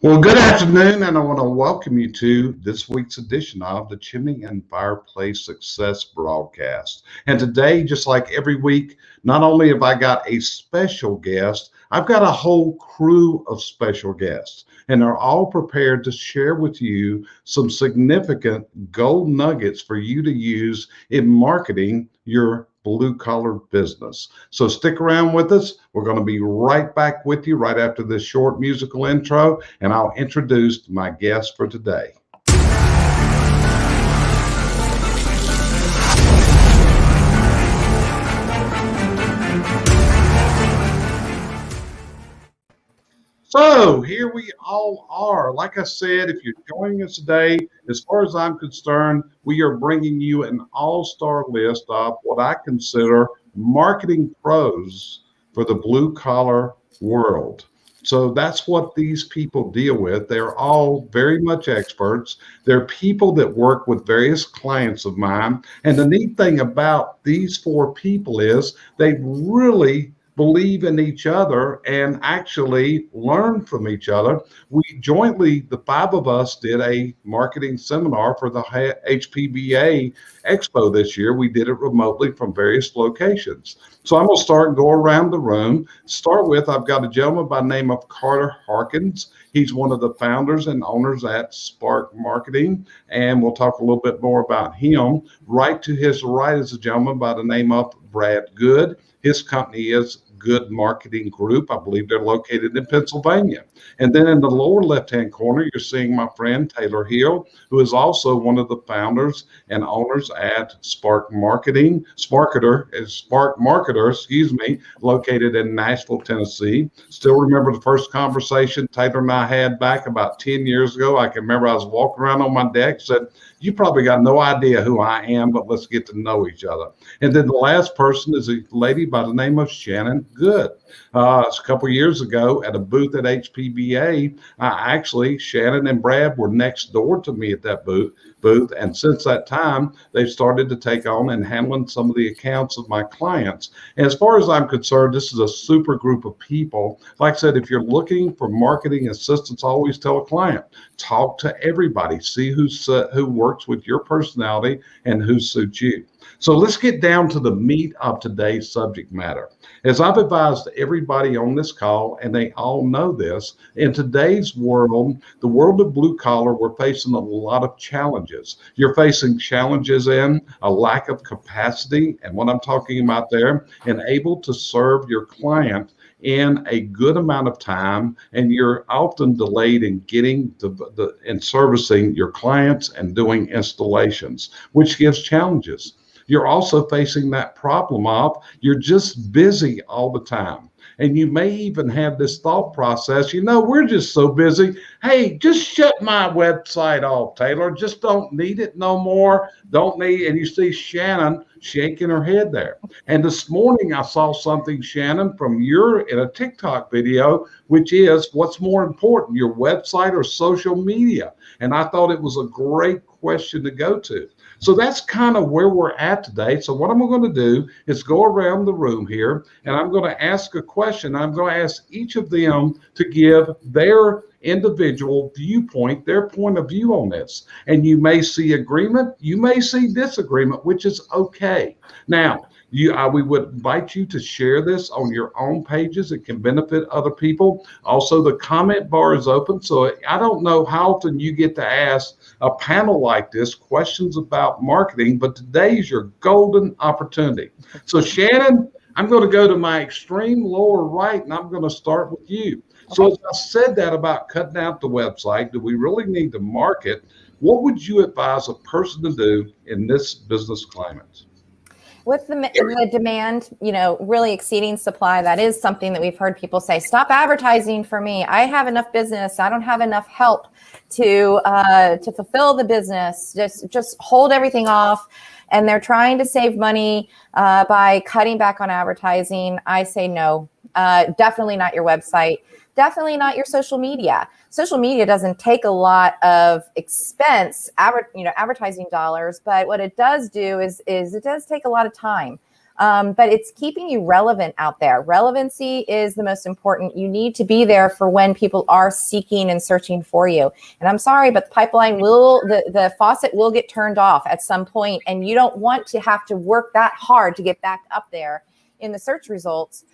Well, good afternoon, and I want to welcome you to this week's edition of the Chimney and Fireplace Success Broadcast. And today, just like every week, not only have I got a special guest, I've got a whole crew of special guests, and they're all prepared to share with you some significant gold nuggets for you to use in marketing your blue collar business. So stick around with us. We're going to be right back with you right after this short musical intro, and I'll introduce my guest for today. So here we all are. Like I said, if you're joining us today, as far as I'm concerned, we are bringing you an all-star list of what I consider marketing pros for the blue-collar world. So that's what these people deal with. They're all very much experts. They're people that work with various clients of mine. And the neat thing about these four people is they really believe in each other and actually learn from each other. We jointly, the five of us, did a marketing seminar for the HPBA Expo this year. We did it remotely from various locations. So I'm going to start and go around the room. Start with, I've got a gentleman by the name of Carter Harkins. He's one of the founders and owners at Spark Marketing, and we'll talk a little bit more about him. Right to his right is a gentleman by the name of Brad Good. His company is Good Marketing Group. I believe they're located in Pennsylvania. And then in the lower left-hand corner, you're seeing my friend Taylor Hill, who is also one of the founders and owners at Spark Marketer, located in Nashville, Tennessee. Still remember the first conversation Taylor and I had back about 10 years ago. I can remember I was walking around on my deck, said, "You probably got no idea who I am, but let's get to know each other." And then the last person is a lady by the name of Shannon Good. A couple years ago at a booth at HPBA, actually, Shannon and Brad were next door to me at that booth. And since that time, they've started to take on and handling some of the accounts of my clients. And as far as I'm concerned, this is a super group of people. Like I said, if you're looking for marketing assistance, I always tell a client, talk to everybody, see who works with your personality and who suits you. So let's get down to the meat of today's subject matter. As I've advised everybody on this call, and they all know this, in today's world, the world of blue collar, we're facing a lot of challenges. You're facing challenges in a lack of capacity, and what I'm talking about there, and able to serve your client in a good amount of time, and you're often delayed in getting and servicing your clients and doing installations, which gives challenges. You're also facing that problem of you're just busy all the time. And you may even have this thought process, we're just so busy. Hey, just shut my website off, Taylor. Just don't need it no more. Don't need. And you see Shannon shaking her head there. And this morning I saw something, Shannon, from in a TikTok video, which is what's more important, your website or social media? And I thought it was a great question to go to. So that's kind of where we're at today. So what I'm going to do is go around the room here, and I'm going to ask a question. I'm going to ask each of them to give their individual viewpoint, their point of view on this. And you may see agreement, you may see disagreement, which is okay. Now, we would invite you to share this on your own pages. It can benefit other people. Also, the comment bar is open. So I don't know how often you get to ask a panel like this questions about marketing, but today's your golden opportunity. So Shannon, I'm going to go to my extreme lower right, and I'm going to start with you. Okay. So as I said that about cutting out the website, do we really need to market? What would you advise a person to do in this business climate? With the demand, really exceeding supply, that is something that we've heard people say, stop advertising for me. I have enough business. I don't have enough help to fulfill the business. Just hold everything off. And they're trying to save money by cutting back on advertising. I say no, definitely not your website. Definitely not your social media. Social media doesn't take a lot of expense, advertising dollars, but what it does do is it does take a lot of time. But it's keeping you relevant out there. Relevancy is the most important. You need to be there for when people are seeking and searching for you. And I'm sorry, but the pipeline the faucet will get turned off at some point, and you don't want to have to work that hard to get back up there in the search results.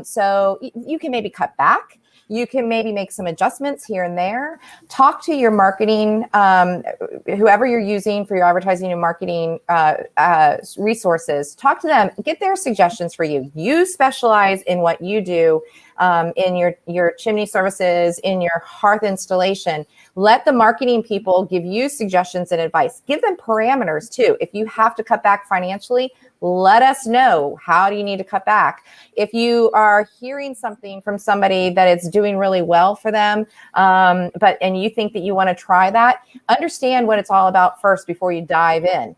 So you can maybe cut back. You can maybe make some adjustments here and there. Talk to your marketing, whoever you're using for your advertising and marketing resources. Talk to them. Get their suggestions for you. You specialize in what you do in your chimney services, in your hearth installation. Let the marketing people give you suggestions and advice. Give them parameters too. If you have to cut back financially, let us know. How do you need to cut back? If you are hearing something from somebody that it's doing really well for them, and you think that you want to try that, understand what it's all about first before you dive in.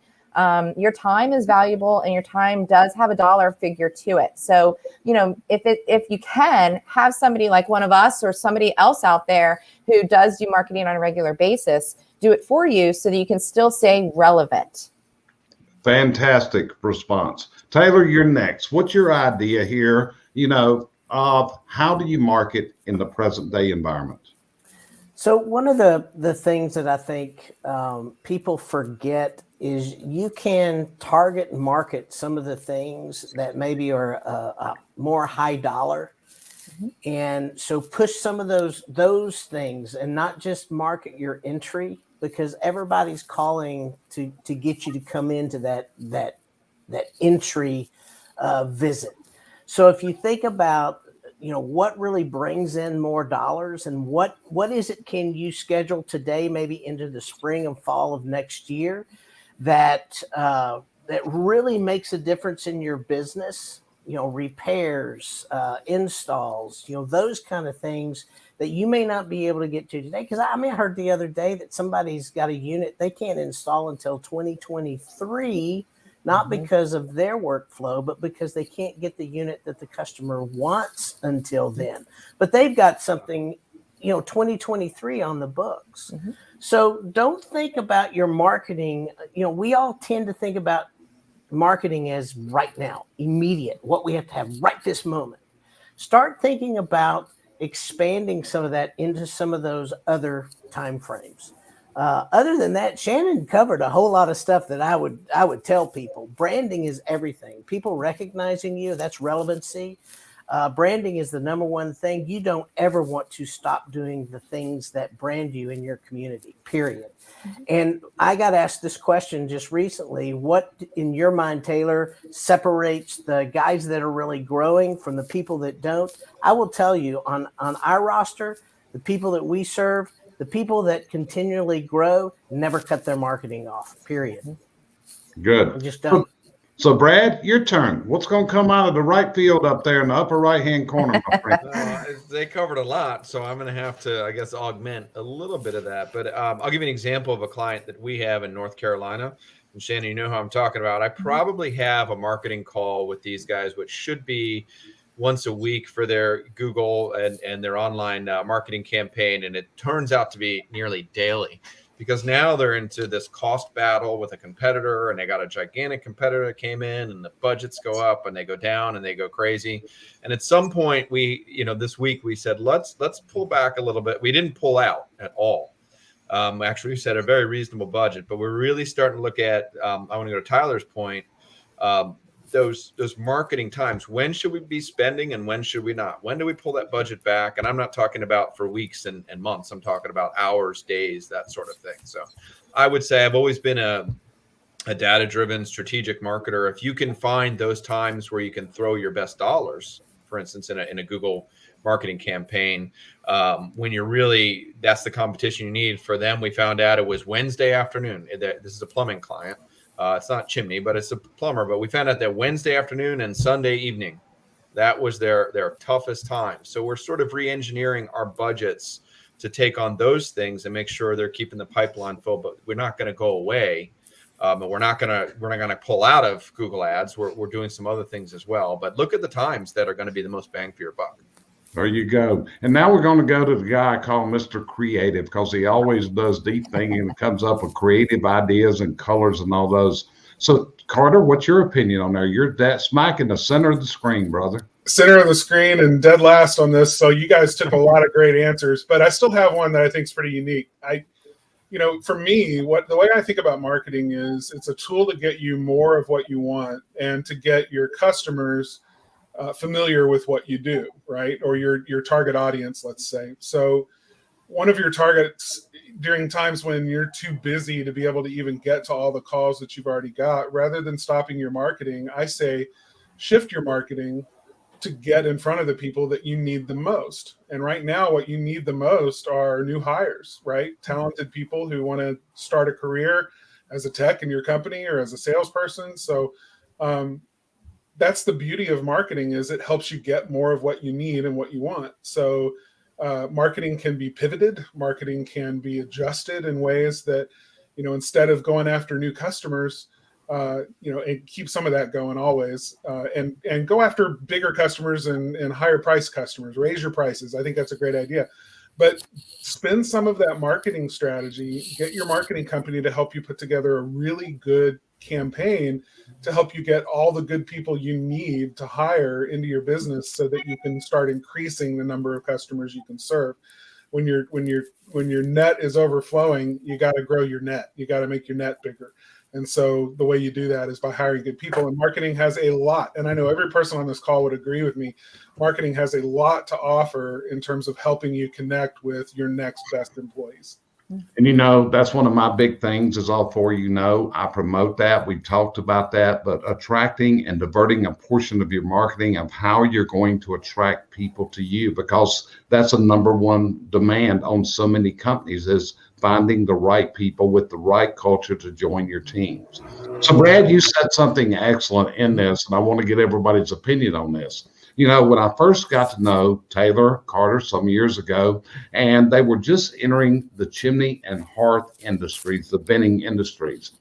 Your time is valuable, and your time does have a dollar figure to it. So, if you can have somebody like one of us or somebody else out there who does do marketing on a regular basis, do it for you so that you can still stay relevant. Fantastic response. Taylor, you're next. What's your idea here, of how do you market in the present day environment? So one of the things that I think people forget is you can target and market some of the things that maybe are more high dollar. Mm-hmm. And so push some of those things and not just market your entry, because everybody's calling to get you to come into that entry visit. So if you think about, what really brings in more dollars, and what is it can you schedule today, maybe into the spring and fall of next year, that really makes a difference in your business, repairs, installs, those kind of things that you may not be able to get to today. Because I heard the other day that somebody's got a unit they can't install until 2023, not because of their workflow, but because they can't get the unit that the customer wants until then. But they've got something, 2023 on the books. Mm-hmm. So don't think about your marketing. We all tend to think about marketing as right now, immediate, what we have to have right this moment. Start thinking about expanding some of that into some of those other time frames. Other than that, Shannon covered a whole lot of stuff that I would tell people. Branding is everything. People recognizing you, that's relevancy. Branding is the number one thing. You don't ever want to stop doing the things that brand you in your community, period. Mm-hmm. And I got asked this question just recently. What, in your mind, Taylor, separates the guys that are really growing from the people that don't? I will tell you, on our roster, the people that we serve, the people that continually grow never cut their marketing off, period. Good. Just don't. So, Brad, your turn. What's going to come out of the right field up there in the upper right-hand corner, my friend? They covered a lot, so I'm going to have to, I guess, augment a little bit of that. But I'll give you an example of a client that we have in North Carolina. And Shannon, you know who I'm talking about. I probably have a marketing call with these guys, which should be once a week for their Google and their online marketing campaign. And it turns out to be nearly daily, because now they're into this cost battle with a competitor, and they got a gigantic competitor that came in, and the budgets go up and they go down and they go crazy. And at some point this week we said, let's pull back a little bit. We didn't pull out at all. Actually, we set a very reasonable budget, but we're really starting to look at, I want to go to Tyler's point, those marketing times. When should we be spending and when should we not? When do we pull that budget back? And I'm not talking about for weeks and months. I'm talking about hours, days, that sort of thing. So I would say I've always been a data-driven strategic marketer. If you can find those times where you can throw your best dollars, for instance, in a Google marketing campaign, when you're really, that's the competition you need. For them, we found out it was Wednesday afternoon. This is a plumbing client. It's not chimney, but it's a plumber. But we found out that Wednesday afternoon and Sunday evening, that was their toughest time. So we're sort of re-engineering our budgets to take on those things and make sure they're keeping the pipeline full. But we're not going to go away, and we're not going to pull out of Google Ads. We're doing some other things as well. But look at the times that are going to be the most bang for your buck. There you go. And now we're going to go to the guy I call Mr. Creative, because he always does deep thinking and comes up with creative ideas and colors and all those. So Carter, what's your opinion on there? You're that smack in the center of the screen, brother. Center of the screen and dead last on this. So you guys took a lot of great answers, but I still have one that I think is pretty unique. For me, the way I think about marketing is it's a tool to get you more of what you want and to get your customers familiar with what you do, right? Or your target audience, let's say. So one of your targets during times when you're too busy to be able to even get to all the calls that you've already got, rather than stopping your marketing, I say shift your marketing to get in front of the people that you need the most. And right now, what you need the most are new hires, right? Talented people who want to start a career as a tech in your company or as a salesperson. So that's the beauty of marketing, is it helps you get more of what you need and what you want. So marketing can be pivoted. Marketing can be adjusted in ways that, instead of going after new customers, and keep some of that going always, and go after bigger customers and higher price customers, raise your prices. I think that's a great idea, but spend some of that marketing strategy, get your marketing company to help you put together a really good campaign to help you get all the good people you need to hire into your business so that you can start increasing the number of customers you can serve. When your net is overflowing, you got to grow your net. You got to make your net bigger. And so the way you do that is by hiring good people. And marketing has a lot, and I know every person on this call would agree with me, marketing has a lot to offer in terms of helping you connect with your next best employees. And that's one of my big things, is all four, I promote that. We've talked about that, but attracting and diverting a portion of your marketing of how you're going to attract people to you, because that's a number one demand on so many companies, is finding the right people with the right culture to join your teams. So Brad, you said something excellent in this, and I want to get everybody's opinion on this. When I first got to know Taylor Carter some years ago, and they were just entering the chimney and hearth industries, the venting industries.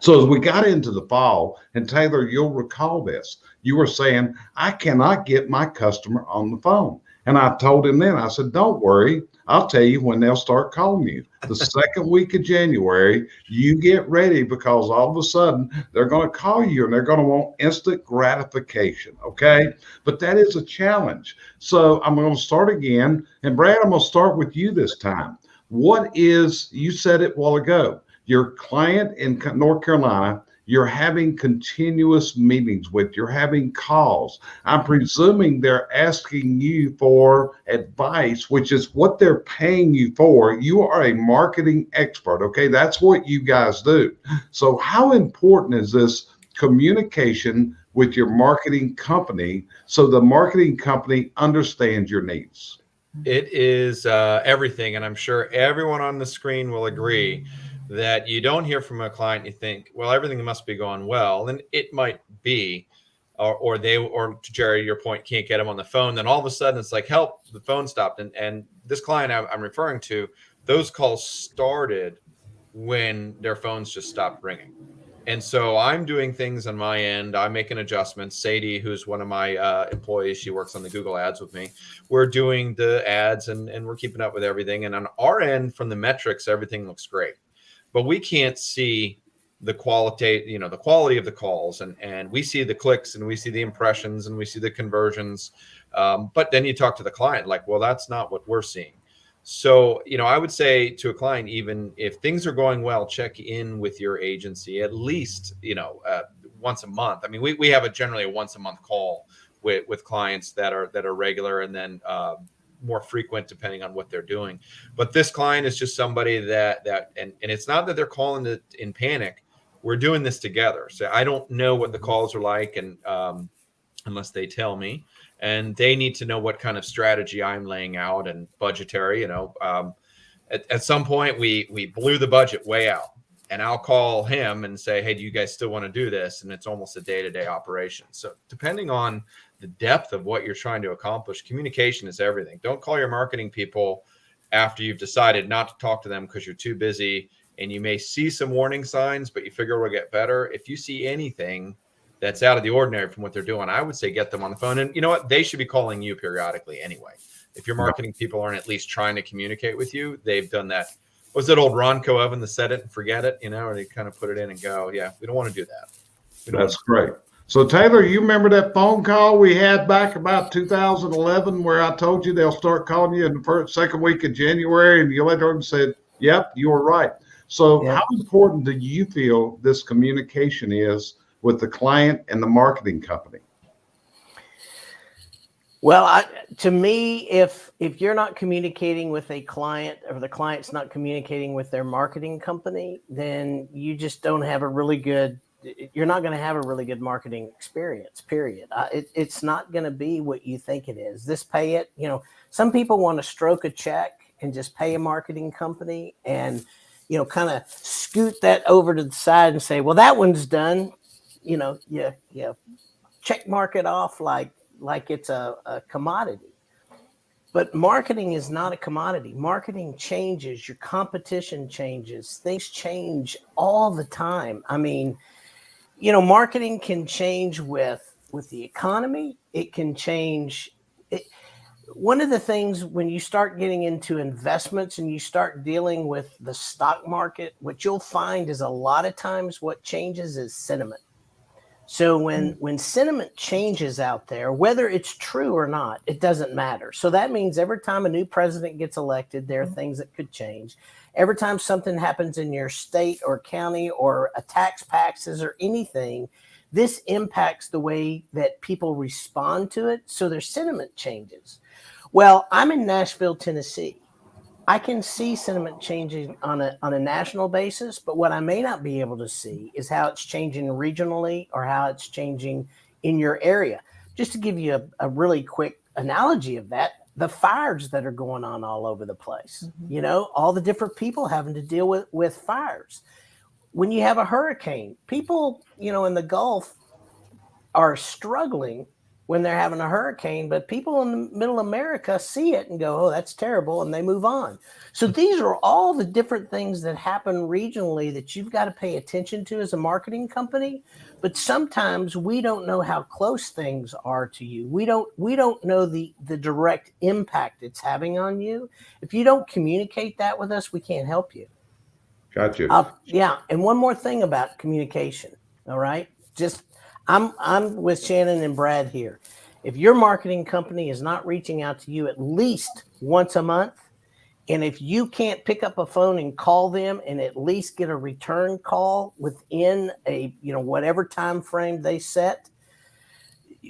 So as we got into the fall, and Taylor, you'll recall this, you were saying, I cannot get my customer on the phone. And I told him then, I said, don't worry, I'll tell you when they'll start calling you. The second week of January, you get ready, because all of a sudden they're going to call you and they're going to want instant gratification. Okay. But that is a challenge. So I'm going to start again. And Brad, I'm going to start with you this time. You said it a while ago, your client in North Carolina, you're having continuous meetings with, you're having calls. I'm presuming they're asking you for advice, which is what they're paying you for. You are a marketing expert, okay? That's what you guys do. So how important is this communication with your marketing company so the marketing company understands your needs? It is everything, and I'm sure everyone on the screen will agree that you don't hear from a client, you think, well, everything must be going well, and it might be, or to Jerry, your point, can't get them on the phone. Then all of a sudden it's like, help, the phone stopped. And this client I'm referring to, those calls started when their phones just stopped ringing. And so I'm doing things on my end. I'm making adjustments. Sadie, who's one of my employees, she works on the Google ads with me. We're doing the ads and we're keeping up with everything. And on our end, from the metrics, everything looks great. But we can't see the quality of the calls, and we see the clicks and we see the impressions and we see the conversions. But then you talk to the client, like, well, that's not what we're seeing. So, I would say to a client, even if things are going well, check in with your agency at least, once a month. I mean, we have generally a once a month call with clients that are regular, and then more frequent depending on what they're doing. But this client is just somebody that and it's not that they're calling it in panic. We're doing this together. So I don't know what the calls are like, and unless they tell me, and they need to know what kind of strategy I'm laying out and budgetary. At some point we blew the budget way out, and I'll call him and say, hey, do you guys still want to do this? And it's almost a day-to-day operation. So depending on the depth of what you're trying to accomplish, communication is everything. Don't call your marketing people after you've decided not to talk to them because you're too busy, and you may see some warning signs, but you figure it'll get better. If you see anything that's out of the ordinary from what they're doing, I would say get them on the phone. And you know what? They should be calling you periodically anyway. If your marketing people aren't at least trying to communicate with you, they've done that what's that old Ronco oven, the set it and forget it, and you kind of put it in and go. Yeah, we don't want to do that. That's great. So Taylor, you remember that phone call we had back about 2011 where I told you they'll start calling you in the second week of January, and you later on said, yep, you were right. So how important do you feel this communication is with the client and the marketing company? Well, to me, if you're not communicating with a client or the client's not communicating with their marketing company, then you just don't have you're not going to have a really good marketing experience, period. It's not going to be what you think it is. Pay it. Some people want to stroke a check and just pay a marketing company and, kind of scoot that over to the side and say, well, that one's done. You check mark it off like it's a commodity. But marketing is not a commodity. Marketing changes, your competition changes, things change all the time. I mean, marketing can change with the economy. It can change. One of the things when you start getting into investments and you start dealing with the stock market, what you'll find is a lot of times what changes is sentiment. So when sentiment changes out there, whether it's true or not, it doesn't matter. So that means every time a new president gets elected, there are things that could change. Every time something happens in your state or county or a taxes or anything, this impacts the way that people respond to it. So their sentiment changes. Well, I'm in Nashville, Tennessee. I can see sentiment changing on a national basis, but what I may not be able to see is how it's changing regionally or how it's changing in your area. Just to give you a really quick analogy of that, the fires that are going on all over the place, all the different people having to deal with fires. When you have a hurricane, people, in the Gulf are struggling when they're having a hurricane, but people in the middle America see it and go, oh, that's terrible, and they move on. So these are all the different things that happen regionally that you've got to pay attention to as a marketing company. But sometimes we don't know how close things are to you. We don't know the direct impact it's having on you. If you don't communicate that with us, we can't help you. Gotcha. Yeah. And one more thing about communication. All right. I'm with Shannon and Brad here. If your marketing company is not reaching out to you at least once a month, and if you can't pick up a phone and call them and at least get a return call within a, whatever time frame they set,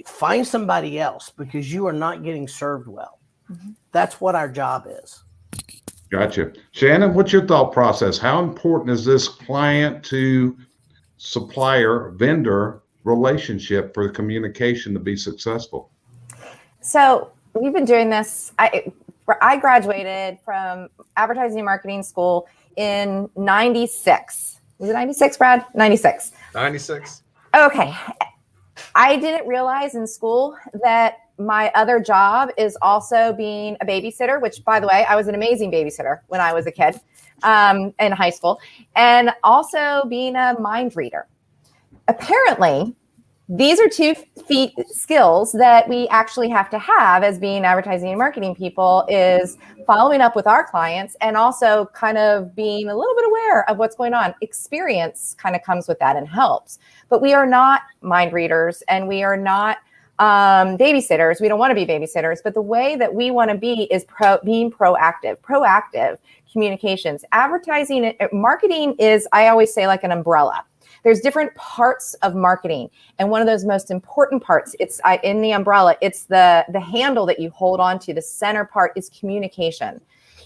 find somebody else because you are not getting served well. Mm-hmm. That's what our job is. Gotcha. Shannon, what's your thought process? How important is this client to supplier vendor relationship for the communication to be successful? So we've been doing this. I graduated from advertising and marketing school in 96. Was it 96, Brad? 96. 96. Okay. I didn't realize in school that my other job is also being a babysitter, which, by the way, I was an amazing babysitter when I was a kid in high school, and also being a mind reader. Apparently, these are two skills that we actually have to have as being advertising and marketing people, is following up with our clients and also kind of being a little bit aware of what's going on. Experience kind of comes with that and helps. But we are not mind readers and we are not babysitters. We don't want to be babysitters. But the way that we want to be is being proactive communications. Advertising, marketing is, I always say, like an umbrella. There's different parts of marketing. And one of those most important parts, it's in the umbrella, it's the handle that you hold on to. The center part is communication.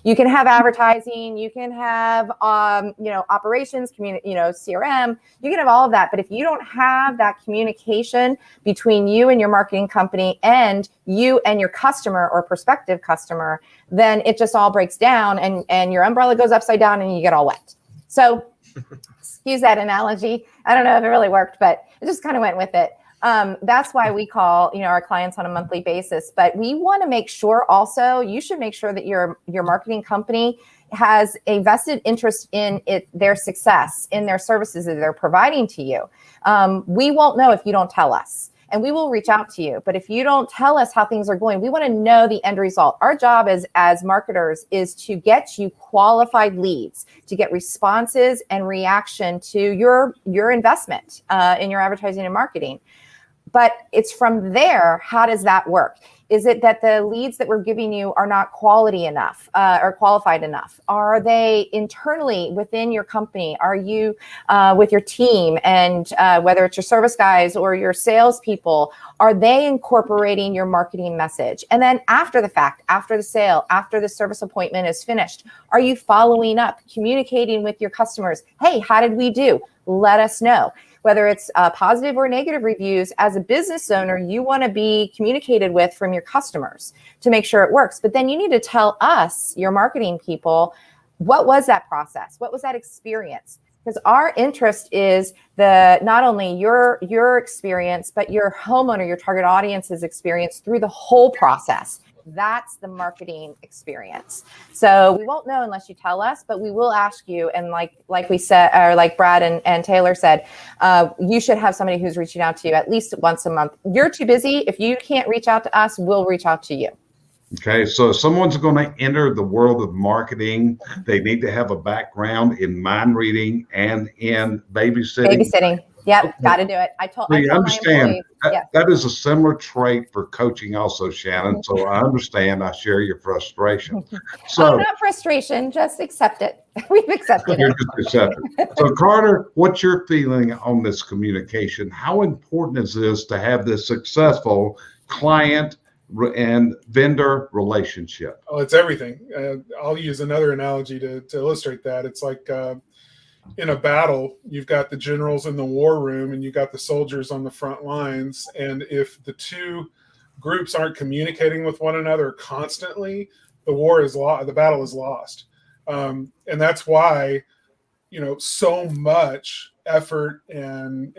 You can have advertising, you can have, operations, CRM, you can have all of that. But if you don't have that communication between you and your marketing company and you and your customer or prospective customer, then it just all breaks down and your umbrella goes upside down and you get all wet. So use that analogy. I don't know if it really worked, but it just kind of went with it. That's why we call, our clients on a monthly basis. But we want to make sure also, you should make sure that your marketing company has a vested interest in their success, in their services that they're providing to you. We won't know if you don't tell us. and we will reach out to you. But if you don't tell us how things are going, we want to know the end result. Our job as marketers is to get you qualified leads, to get responses and reaction to your investment in your advertising and marketing. But it's from there, how does that work? Is it that the leads that we're giving you are not quality enough or qualified enough? Are they internally within your company? Are you with your team, and whether it's your service guys or your salespeople, are they incorporating your marketing message? And then after the fact, after the sale, after the service appointment is finished, are you following up, communicating with your customers? Hey, how did we do? Let us know. Whether it's positive or negative reviews, as a business owner, you want to be communicated with from your customers to make sure it works. But then you need to tell us, your marketing people, what was that process? What was that experience? Because our interest is not only your experience, but your homeowner, your target audience's experience through the whole process. That's the marketing experience. So we won't know unless you tell us, but we will ask you. And like we said, or like Brad and Taylor said, you should have somebody who's reaching out to you at least once a month. You're too busy. If you can't reach out to us, we'll reach out to you. Okay, so if someone's going to enter the world of marketing, they need to have a background in mind reading and in babysitting. Yep, got to do it. I told my employees. That is a similar trait for coaching also, Shannon. So I understand. I share your frustration. So not frustration, just accept it. We've accepted you're it. just accepting. So Carter, what's your feeling on this communication? How important is this to have this successful client and vendor relationship? Oh, it's everything. I'll use another analogy to illustrate that. It's like in a battle, you've got the generals in the war room and you've got the soldiers on the front lines. And if the two groups aren't communicating with one another constantly, the battle is lost. And that's why, so much effort and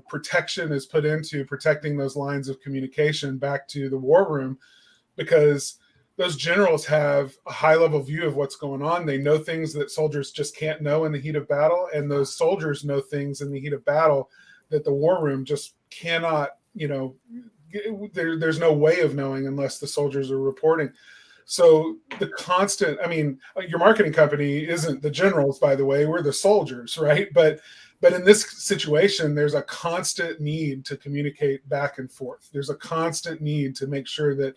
protection is put into protecting those lines of communication back to the war room, because those generals have a high level view of what's going on. They know things that soldiers just can't know in the heat of battle. And those soldiers know things in the heat of battle that the war room just cannot, there's no way of knowing unless the soldiers are reporting. So the constant, your marketing company isn't the generals, by the way, we're the soldiers, right? But in this situation, there's a constant need to communicate back and forth. There's a constant need to make sure that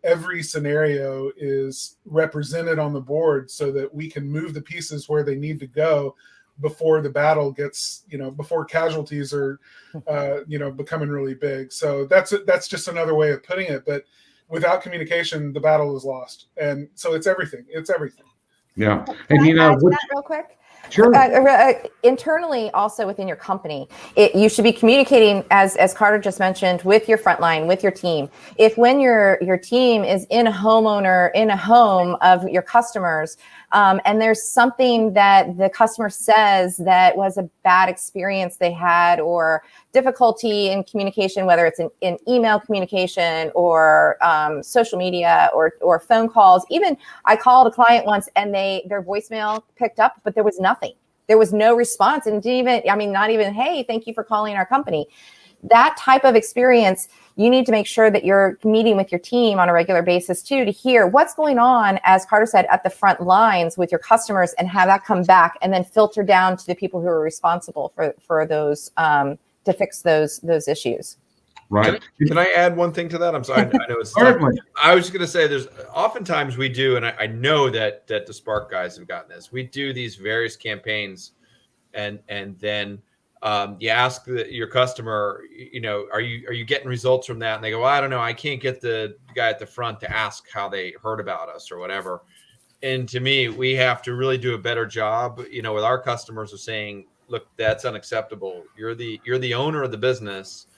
every scenario is represented on the board so that we can move the pieces where they need to go before the battle gets, before casualties are, becoming really big. So that's just another way of putting it. But without communication, the battle is lost. And so it's everything. It's everything. Yeah. Can I add to that real quick? Sure. Internally, also within your company, you should be communicating, as Carter just mentioned, with your frontline, with your team. If when your team is in a home of your customers, and there's something that the customer says that was a bad experience they had, or difficulty in communication, whether it's in email communication or social media or phone calls. Even I called a client once and their voicemail picked up, but there was nothing. There was no response, and not even, hey, thank you for calling our company. That type of experience, you need to make sure that you're meeting with your team on a regular basis too, to hear what's going on, as Carter said, at the front lines with your customers, and have that come back and then filter down to the people who are responsible for those to fix those issues. Right. Can I add one thing to that? I'm sorry. I know it's Certainly. I was just going to say there's oftentimes we do, and I know that the Spark guys have gotten this. We do these various campaigns, and then you ask your customer, are you getting results from that? And they go, well, I don't know. I can't get the guy at the front to ask how they heard about us or whatever. And to me, we have to really do a better job, with our customers of saying, look, that's unacceptable. You're the owner of the business,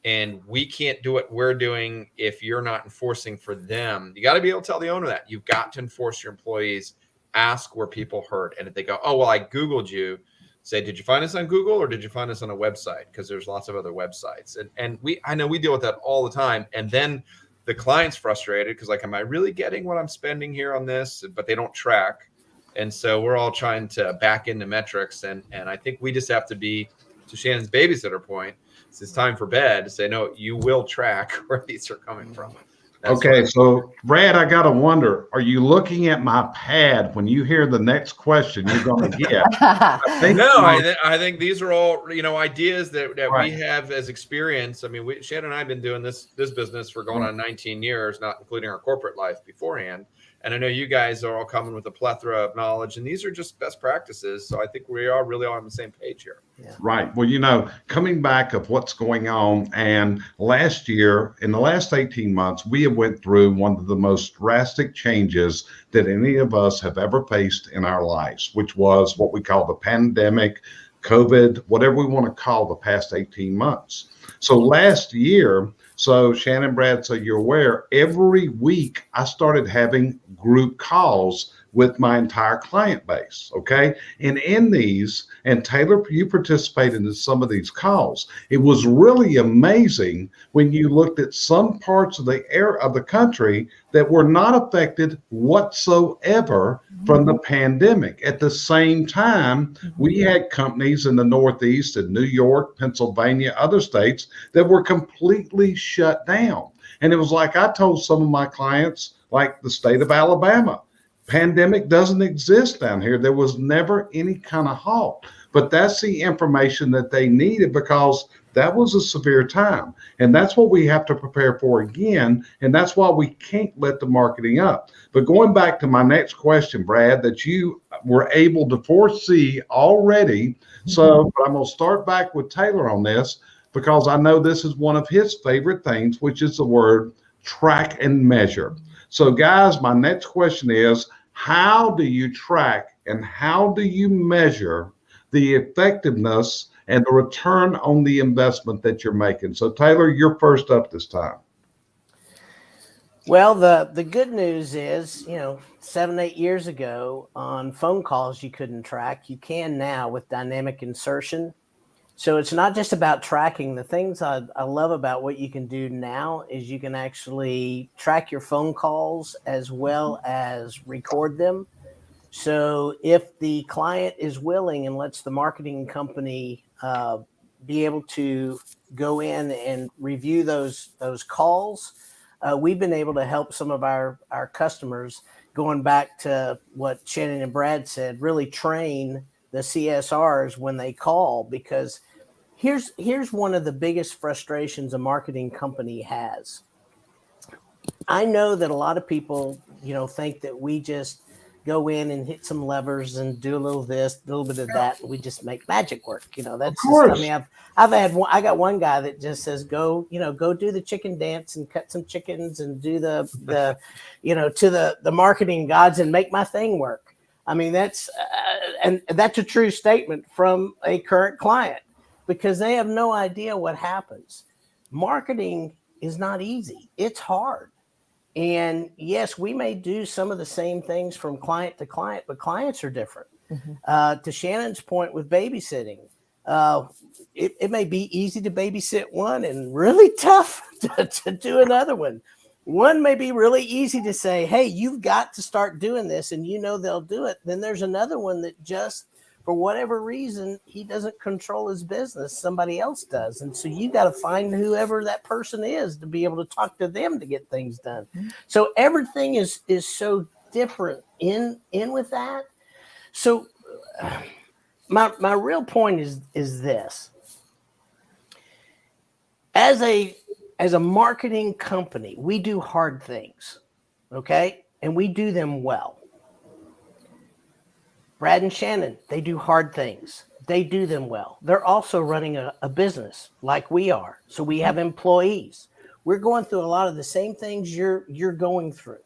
and we can't do what we're doing if you're not enforcing for them. You got to be able to tell the owner that. You've got to enforce your employees. Ask where people heard. And if they go, oh, well, I Googled you, say, did you find us on Google or did you find us on a website? Because there's lots of other websites. And I know we deal with that all the time. And then the client's frustrated because, like, am I really getting what I'm spending here on this? But they don't track. And so we're all trying to back into metrics. And I think we just have to be, to Shannon's babysitter point, it's time for bed, to say, no, you will track where these are coming from. That's Okay, so Brad, I gotta wonder, are you looking at my pad when you hear the next question you're gonna get? I think these are all, ideas that Right. we have as experience. I mean, Shannon and I have been doing this business for going on 19 years, not including our corporate life beforehand. And I know you guys are all coming with a plethora of knowledge, and these are just best practices. So I think we are really all on the same page here. Yeah. Right. Well, coming back of what's going on, and last year, in the last 18 months, we have went through one of the most drastic changes that any of us have ever faced in our lives, which was what we call the pandemic, COVID, whatever we want to call the past 18 months. So last year, so Shannon, Brad, so you're aware, every week I started having group calls with my entire client base. Okay. And in these, and Taylor, you participated in some of these calls. It was really amazing when you looked at some parts of the country that were not affected whatsoever from the pandemic. At the same time, we had companies in the Northeast and New York, Pennsylvania, other states that were completely shut down. And it was like I told some of my clients, like the state of Alabama, pandemic doesn't exist down here. There was never any kind of halt. But that's the information that they needed, because that was a severe time. And that's what we have to prepare for again. And that's why we can't let the marketing up. But going back to my next question, Brad, that you were able to foresee already. So but I'm going to start back with Taylor on this, because I know this is one of his favorite things, which is the word track and measure. So guys, my next question is, how do you track and how do you measure the effectiveness and the return on the investment that you're making? So Taylor, you're first up this time. Well, the good news is, 7-8 years ago on phone calls, you couldn't track. You can now with dynamic insertion. So it's not just about tracking. The things I love about what you can do now is you can actually track your phone calls as well as record them. So if the client is willing and lets the marketing company be able to go in and review those calls, we've been able to help some of our customers, going back to what Shannon and Brad said, really train the CSRs when they call, because here's one of the biggest frustrations a marketing company has. I know that a lot of people, think that we just go in and hit some levers and do a little this, a little bit of that, and we just make magic work. That's just, I mean, I got one guy that just says, go do the chicken dance and cut some chickens and do the to the marketing gods and make my thing work. I mean, that's a true statement from a current client, because they have no idea what happens. Marketing is not easy. It's hard. And yes, we may do some of the same things from client to client, but clients are different. To Shannon's point with babysitting, it may be easy to babysit one and really tough to do another one. One may be really easy to say, hey, you've got to start doing this, and they'll do it. Then there's another one that just, for whatever reason, he doesn't control his business. Somebody else does. And so you got to find whoever that person is to be able to talk to them to get things done. So everything is so different in with that. So my real point is this. As a marketing company, we do hard things, okay? And we do them well. Brad and Shannon, they do hard things. They do them well. They're also running a business like we are. So we have employees. We're going through a lot of the same things you're going through.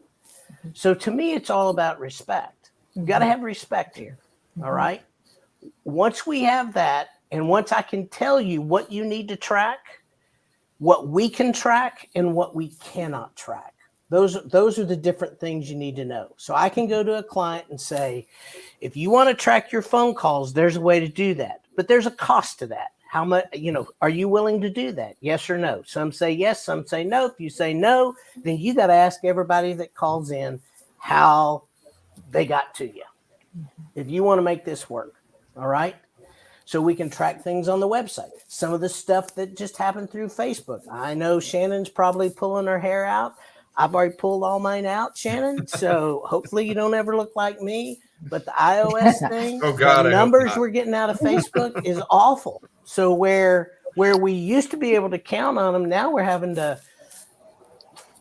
So to me, it's all about respect. You've got to have respect here. All right. Once we have that, and once I can tell you what you need to track, what we can track, and what we cannot track. Those are the different things you need to know. So I can go to a client and say, if you want to track your phone calls, there's a way to do that. But there's a cost to that. How much, are you willing to do that? Yes or no? Some say yes, some say no. If you say no, then you got to ask everybody that calls in how they got to you, if you want to make this work. All right. so we can track things on the website. Some of the stuff that just happened through Facebook. I know Shannon's probably pulling her hair out. I've already pulled all mine out, Shannon. So hopefully you don't ever look like me. But the iOS thing, Oh God, the I hope numbers not. we're getting out of Facebook is awful. So where we used to be able to count on them, now we're having to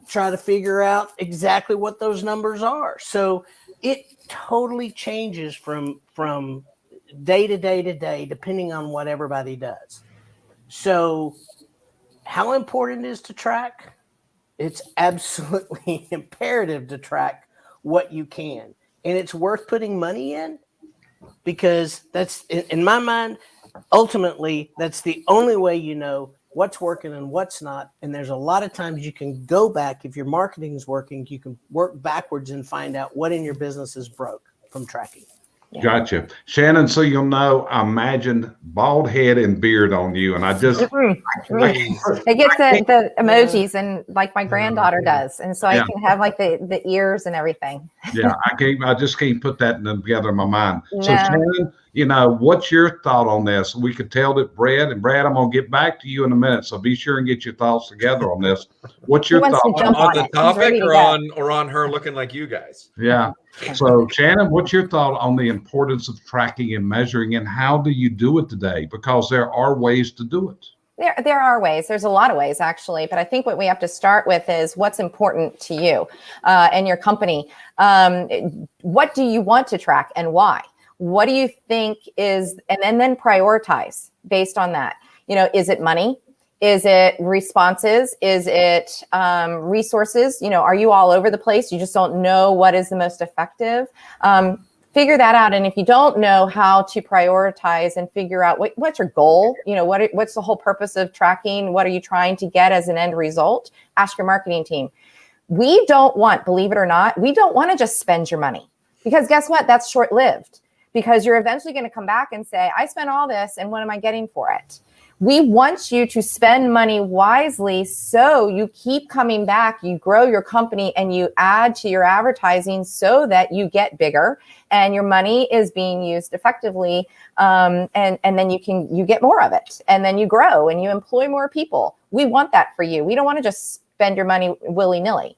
try to figure out exactly what those numbers are. So it totally changes from day to day to day, depending on what everybody does. So how important it is to track? It's absolutely imperative to track what you can. And it's worth putting money in, because that's, in my mind, ultimately, that's the only way you know what's working and what's not. And there's a lot of times you can go back, if your marketing is working, you can work backwards and find out what in your business is broke from tracking. Yeah. Gotcha. Shannon, so you'll know, I imagined bald head and beard on you. And I just, Please. It gets the emojis, and like my granddaughter does, and so I Yeah. can have like the ears and everything. yeah, I just can't put that together in my mind. So No. Shannon, what's your thought on this? We could tell that Brad, I'm going to get back to you in a minute. So be sure and get your thoughts together on this. What's He your wants thought to jump On on the it. He's ready topic, to or go. on her looking like you guys? Yeah. So Shannon, what's your thought on the importance of tracking and measuring, and how do you do it today? Because there are ways to do it. There are ways. There's a lot of ways, actually. But I think what we have to start with is what's important to you and your company. What do you want to track and why? What do you think is, and then prioritize based on that. Is it money? Is it responses? Is it resources? Are you all over the place? You just don't know what is the most effective. Figure that out. And if you don't know how to prioritize and figure out what's your goal, what's the whole purpose of tracking? What are you trying to get as an end result? Ask your marketing team. We don't want, believe it or not, we don't want to just spend your money, because guess what? That's short-lived, because you're eventually going to come back and say, I spent all this and what am I getting for it? We want you to spend money wisely so you keep coming back, you grow your company, and you add to your advertising so that you get bigger and your money is being used effectively. And then you get more of it, and then you grow and you employ more people. We want that for you. We don't want to just spend your money willy-nilly.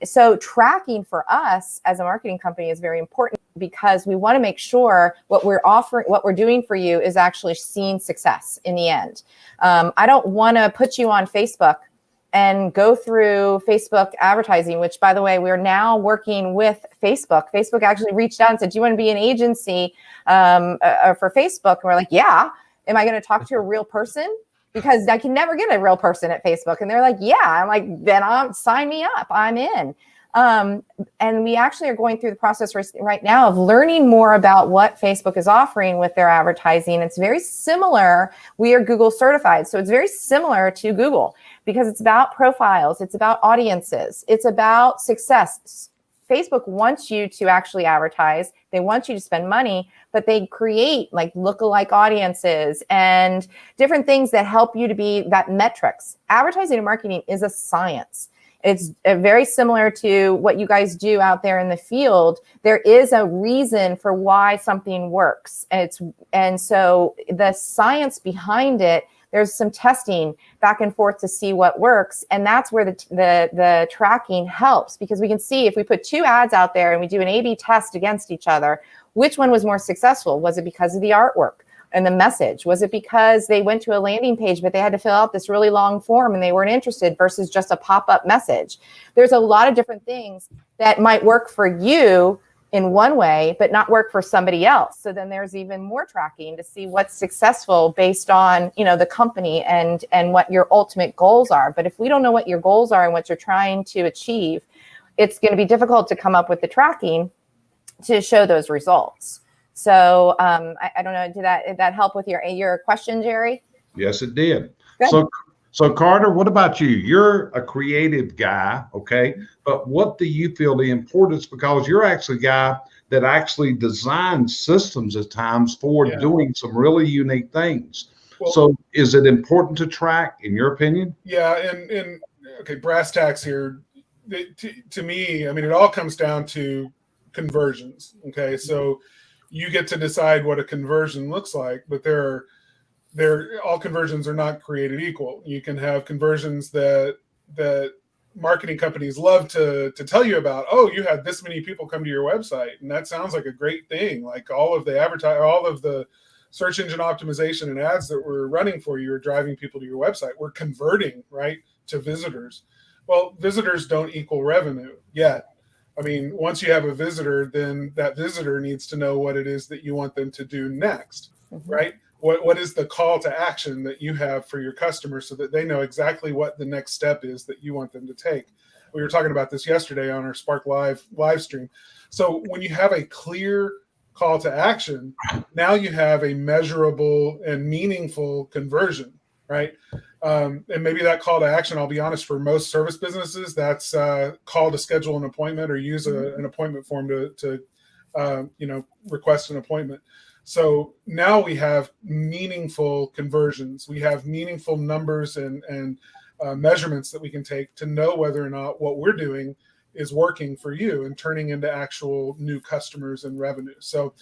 So tracking for us as a marketing company is very important, because we want to make sure what we're offering, what we're doing for you is actually seeing success in the end. I don't want to put you on Facebook and go through Facebook advertising, which, by the way, we're now working with Facebook. Facebook actually reached out and said, do you want to be an agency for Facebook? And we're like, yeah. Am I going to talk to a real person? Because I can never get a real person at Facebook. And they're like, yeah. I'm like, then sign me up. I'm in. And we actually are going through the process right now of learning more about what Facebook is offering with their advertising. It's very similar. We are Google certified. So it's very similar to Google, because it's about profiles. It's about audiences. It's about success. Facebook wants you to actually advertise. They want you to spend money, but they create like lookalike audiences and different things that help you to be that metrics. Advertising and marketing is a science. It's very similar to what you guys do out there in the field. There is a reason for why something works. And so the science behind it, there's some testing back and forth to see what works. And that's where the tracking helps, because we can see if we put two ads out there and we do an A/B test against each other, which one was more successful? Was it because of the artwork and the message? Was it because they went to a landing page, but they had to fill out this really long form and they weren't interested, versus just a pop-up message? There's a lot of different things that might work for you in one way, but not work for somebody else. So then there's even more tracking to see what's successful based on, the company and what your ultimate goals are. But if we don't know what your goals are and what you're trying to achieve, it's going to be difficult to come up with the tracking to show those results. So I don't know, did that help with your question, Jerry? Yes, it did. Good. So Carter, what about you? You're a creative guy, okay? But what do you feel the importance, because you're actually a guy that actually designs systems at times for doing some really unique things. Well, so is it important to track, in your opinion? Yeah, and okay, brass tacks here. To me, I mean, it all comes down to conversions. Okay, so you get to decide what a conversion looks like, but all conversions are not created equal. You can have conversions that marketing companies love to tell you about. Oh, you had this many people come to your website, and that sounds like a great thing. Like all of the search engine optimization and ads that we're running for you are driving people to your website. We're converting, right, to visitors. Well, visitors don't equal revenue yet. I mean, once you have a visitor, then that visitor needs to know what it is that you want them to do next, right? What is the call to action that you have for your customers so that they know exactly what the next step is that you want them to take? We were talking about this yesterday on our Spark live stream. So when you have a clear call to action, now you have a measurable and meaningful conversion, right? And maybe that call to action, I'll be honest, for most service businesses, that's call to schedule an appointment or use an appointment form to request an appointment. So now we have meaningful conversions. We have meaningful numbers and measurements that we can take to know whether or not what we're doing is working for you and turning into actual new customers and revenue. So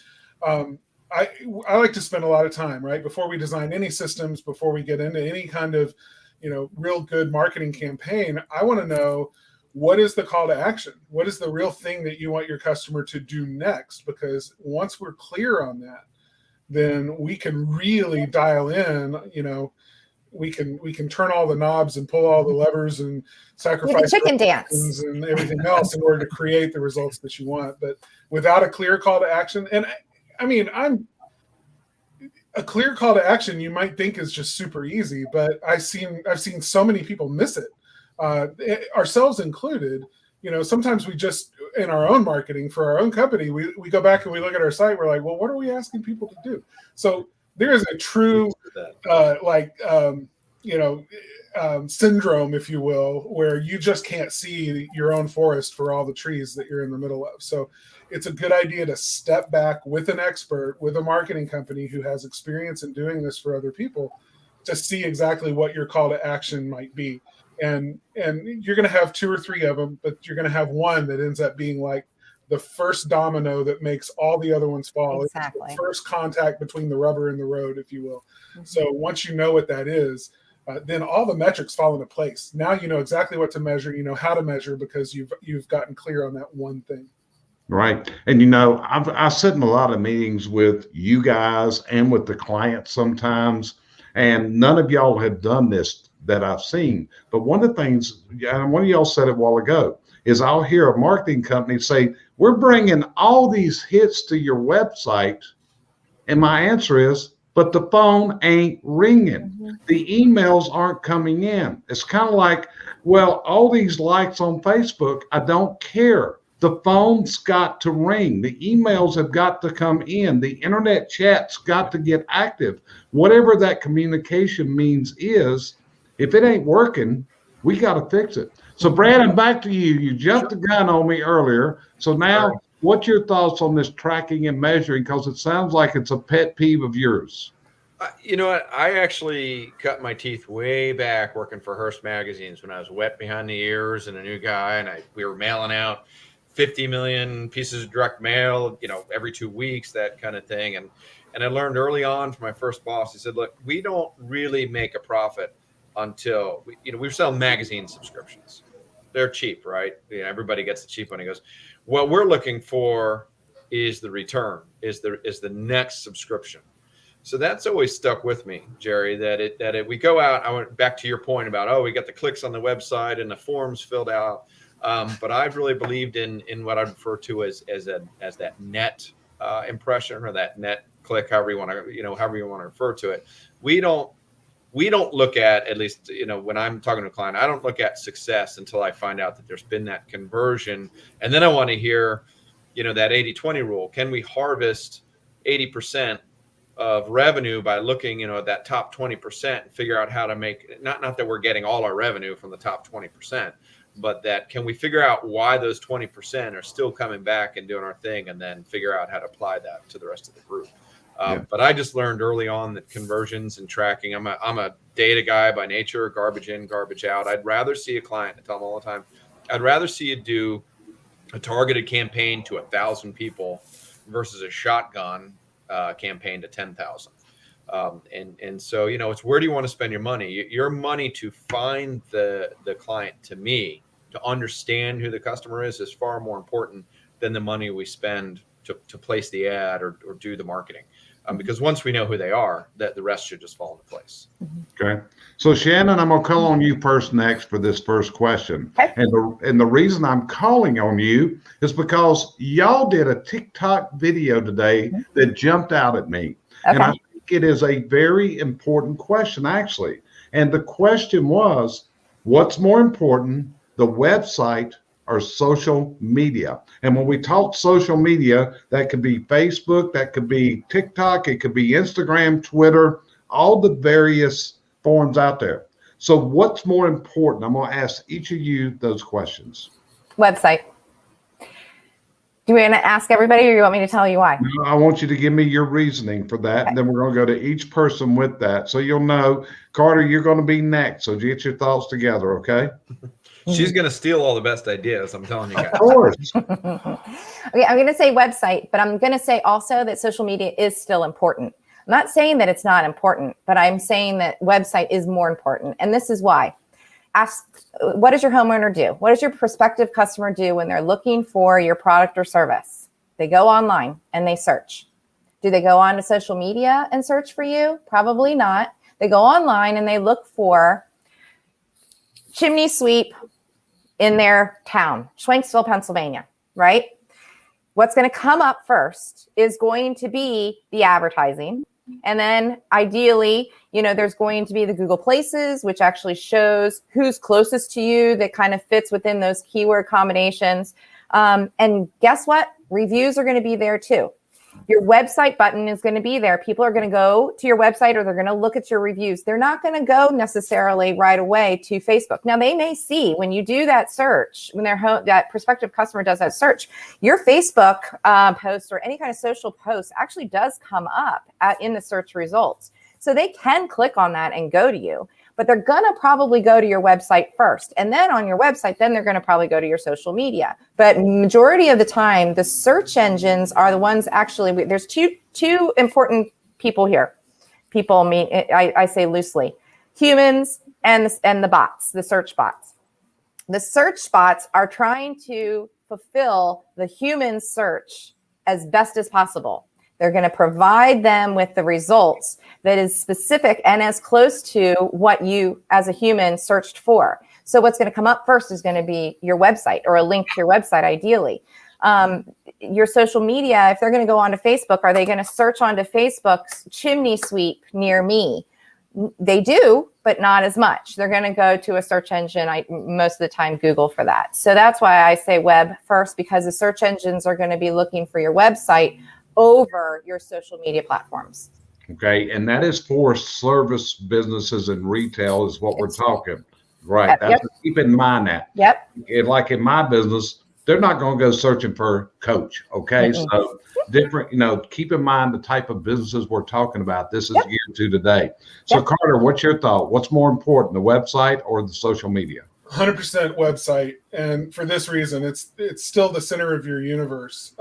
I like to spend a lot of time, right, before we design any systems, before we get into any kind of, real good marketing campaign. I want to know, what is the call to action? What is the real thing that you want your customer to do next? Because once we're clear on that, then we can really dial in, we can turn all the knobs and pull all the levers and sacrifice chicken dance and everything else in order to create the results that you want. But without a clear call to action, and I mean, a clear call to action you might think is just super easy, but I've seen so many people miss it, ourselves included. Sometimes we just, in our own marketing for our own company, we go back and we look at our site. We're like, well, what are we asking people to do? So there is a true syndrome, if you will, where you just can't see your own forest for all the trees that you're in the middle of. So it's a good idea to step back with an expert, with a marketing company who has experience in doing this for other people, to see exactly what your call to action might be. And you're going to have 2 or 3 of them, but you're going to have one that ends up being like the first domino that makes all the other ones fall. Exactly. It's the first contact between the rubber and the road, if you will. So once you know what that is, then all the metrics fall into place. Now you know exactly what to measure, you know how to measure, because you've gotten clear on that one thing. Right. And, I sit in a lot of meetings with you guys and with the clients sometimes, and none of y'all have done this that I've seen. But one of the things, and one of y'all said it a while ago, is I'll hear a marketing company say, we're bringing all these hits to your website. And my answer is, but the phone ain't ringing. The emails aren't coming in. It's kind of like, well, all these likes on Facebook, I don't care. The phone's got to ring. The emails have got to come in. The internet chat's got to get active. Whatever that communication means is, if it ain't working, we got to fix it. So, Brad, back to you. You jumped the gun on me earlier. So now, what's your thoughts on this tracking and measuring? Because it sounds like it's a pet peeve of yours. You know what? I actually cut my teeth way back working for Hearst magazines when I was wet behind the ears and a new guy, and we were mailing out 50 million pieces of direct mail, every 2 weeks, that kind of thing. And I learned early on from my first boss, he said, look, we don't really make a profit until we're selling magazine subscriptions. They're cheap, right? Everybody gets the cheap one. He goes, what we're looking for is the return, is the next subscription. So that's always stuck with me, Jerry, that we go out. I went back to your point about, we got the clicks on the website and the forms filled out. But I've really believed in what I refer to as that net impression, or that net click, however you want to refer to it. We don't look at least, when I'm talking to a client, I don't look at success until I find out that there's been that conversion. And then I want to hear, that 80-20 rule. Can we harvest 80% of revenue by looking, at that top 20% and figure out how to make, not that we're getting all our revenue from the top 20%, but that can we figure out why those 20% are still coming back and doing our thing, and then figure out how to apply that to the rest of the group. But I just learned early on that conversions and tracking, I'm a data guy by nature, garbage in, garbage out. I'd rather see a client, I tell them all the time, I'd rather see you do a targeted campaign to 1,000 people versus a shotgun campaign to 10,000. And so, it's where do you want to spend your money? Your money to find the client, to me, to understand who the customer is far more important than the money we spend to place the ad or do the marketing. Because once we know who they are, that the rest should just fall into place. Okay. So Shannon, I'm going to call on you first next for this first question. Okay. And the reason I'm calling on you is because y'all did a TikTok video today that jumped out at me. Okay. And I think it is a very important question, actually. And the question was, what's more important, the website or social media? And when we talk social media, that could be Facebook, that could be TikTok, it could be Instagram, Twitter, all the various forms out there. So what's more important? I'm going to ask each of you those questions. Website. Do you want to ask everybody, or you want me to tell you why? I want you to give me your reasoning for that. And then we're going to go to each person with that. So you'll know, Carter, you're going to be next. So get your thoughts together, okay? She's going to steal all the best ideas, I'm telling you guys. Of course. Okay, I'm going to say website, but I'm going to say also that social media is still important. I'm not saying that it's not important, but I'm saying that website is more important. And this is why. Ask, what does your homeowner do? What does your prospective customer do when they're looking for your product or service? They go online and they search. Do they go on to social media and search for you? Probably not. They go online and they look for chimney sweep in their town, Schwenksville, Pennsylvania, right? What's going to come up first is going to be the advertising. And then ideally, there's going to be the Google Places, which actually shows who's closest to you that kind of fits within those keyword combinations. And guess what? Reviews are going to be there too. Your website button is going to be there. People are going to go to your website, or they're going to look at your reviews. They're not going to go necessarily right away to Facebook. Now, they may see when you do that search, when that prospective customer does that search, your Facebook post or any kind of social post actually does come up in the search results. So they can click on that and go to you, but they're going to probably go to your website first. And then on your website, then they're going to probably go to your social media. But majority of the time, the search engines are the ones actually, there's two important people here. People mean, I say loosely, humans and the bots, the search bots. The search bots are trying to fulfill the human search as best as possible. They're going to provide them with the results that is specific and as close to what you as a human searched for. So what's going to come up first is going to be your website, or a link to your website, ideally. Your social media, if they're going to go onto Facebook, are they going to search onto Facebook's chimney sweep near me? They do, but not as much. They're going to go to a search engine, most of the time Google, for that. So that's why I say web first, because the search engines are going to be looking for your website over your social media platforms. Okay. And that is for service businesses and retail is what we're talking. Right. That's keep in mind that. Yep. Like in my business, they're not going to go searching for coach. Okay. Mm-hmm. So different, keep in mind the type of businesses we're talking about. This is geared to today. So Carter, what's your thought? What's more important, the website or the social media? 100% website, and for this reason, it's still the center of your universe.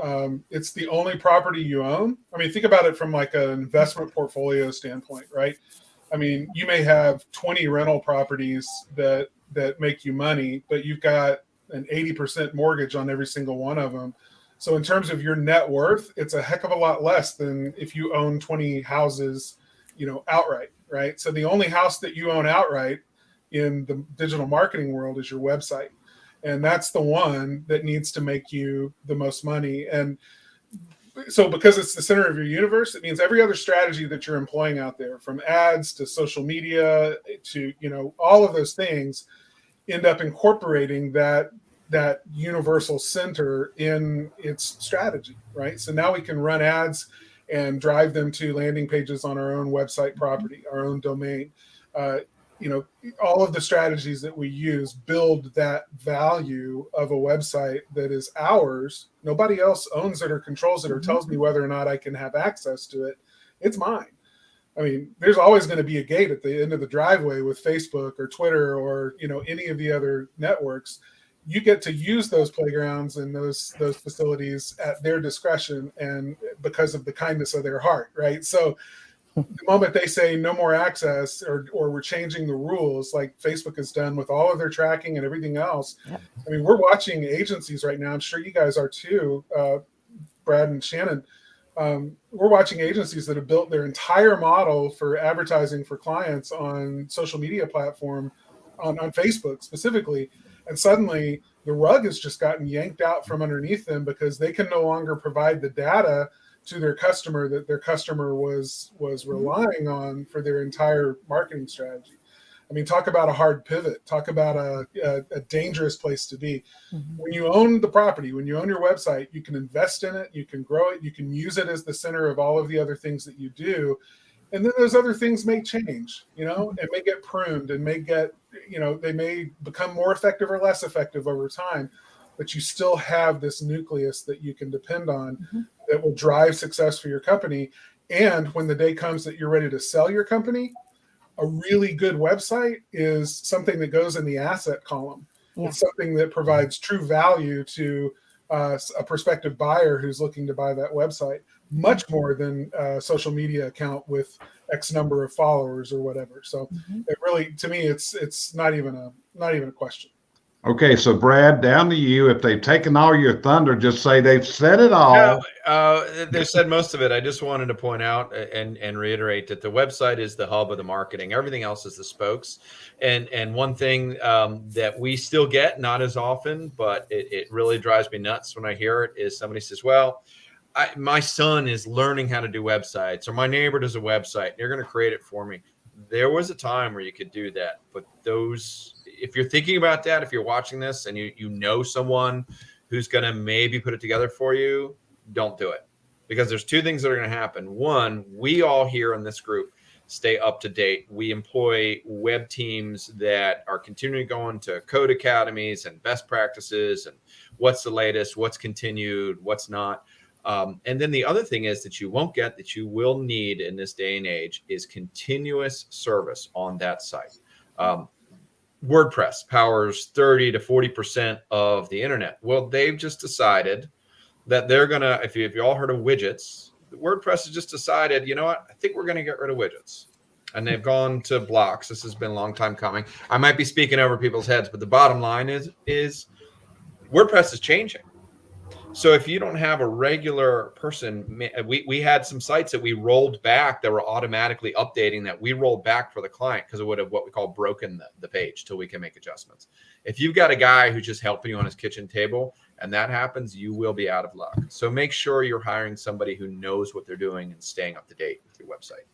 It's the only property you own. I mean, think about it from like an investment portfolio standpoint, right? I mean, you may have 20 rental properties that make you money, but you've got an 80% mortgage on every single one of them. So in terms of your net worth, it's a heck of a lot less than if you own 20 houses, outright, right? So the only house that you own outright in the digital marketing world is your website. And that's the one that needs to make you the most money. And so because it's the center of your universe, it means every other strategy that you're employing out there, from ads to social media to, all of those things, end up incorporating that universal center in its strategy, right? So now we can run ads and drive them to landing pages on our own website property, our own domain. All of the strategies that we use build that value of a website that is ours. Nobody else owns it or controls it or tells me whether or not I can have access to it. It's mine. I mean, there's always going to be a gate at the end of the driveway with Facebook or Twitter or, any of the other networks. you get to use those playgrounds and those facilities at their discretion and because of the kindness of their heart, right? So the moment they say no more access or we're changing the rules, like Facebook has done with all of their tracking and everything else. Yep. I mean, we're watching agencies right now. I'm sure you guys are too, Brad and Shannon. We're watching agencies that have built their entire model for advertising for clients on social media platform, on Facebook specifically. And suddenly the rug has just gotten yanked out from underneath them because they can no longer provide the data to their customer that their customer was relying on for their entire marketing strategy. I mean, talk about a hard pivot, talk about a dangerous place to be. Mm-hmm. When you own the property, when you own your website, you can invest in it, you can grow it, you can use it as the center of all of the other things that you do. And then those other things may change, you know, it may get pruned and may get, you know, they may become more effective or less effective over time, but you still have this nucleus that you can depend on mm-hmm. that will drive success for your company. And when the day comes that you're ready to sell your company, a really good website is something that goes in the asset column. Yeah. It's something that provides true value to a prospective buyer who's looking to buy that website, much more than a social media account with X number of followers or whatever. So mm-hmm. it really, to me, it's not even a question. Okay, so Brad, down to you. If they've taken all your thunder, just say they've said it all. No, they've said most of it. I just wanted to point out and reiterate that the website is the hub of the marketing. Everything else is the spokes. And one thing that we still get, not as often, but it really drives me nuts when I hear it, is somebody says, well, my son is learning how to do websites, or my neighbor does a website. They're going to create it for me. There was a time where you could do that, but if you're thinking about that, if you're watching this and you know someone who's going to maybe put it together for you, don't do it, because there's two things that are going to happen. One, we all here in this group stay up to date. We employ web teams that are continuing to go into code academies and best practices and what's the latest, what's continued, what's not. And then the other thing is that you won't get, that you will need in this day and age, is continuous service on that site. WordPress powers 30 to 40% of the internet. Well, they've just decided that they're going to, if you all heard of widgets, WordPress has just decided, you know what, I think we're going to get rid of widgets. And they've gone to blocks. This has been a long time coming. I might be speaking over people's heads, but the bottom line is WordPress is changing. So if you don't have a regular person, we had some sites that we rolled back that were automatically updating, that we rolled back for the client because it would have what we call broken the page till we can make adjustments. If you've got a guy who's just helping you on his kitchen table and that happens, you will be out of luck. So make sure you're hiring somebody who knows what they're doing and staying up to date with your website.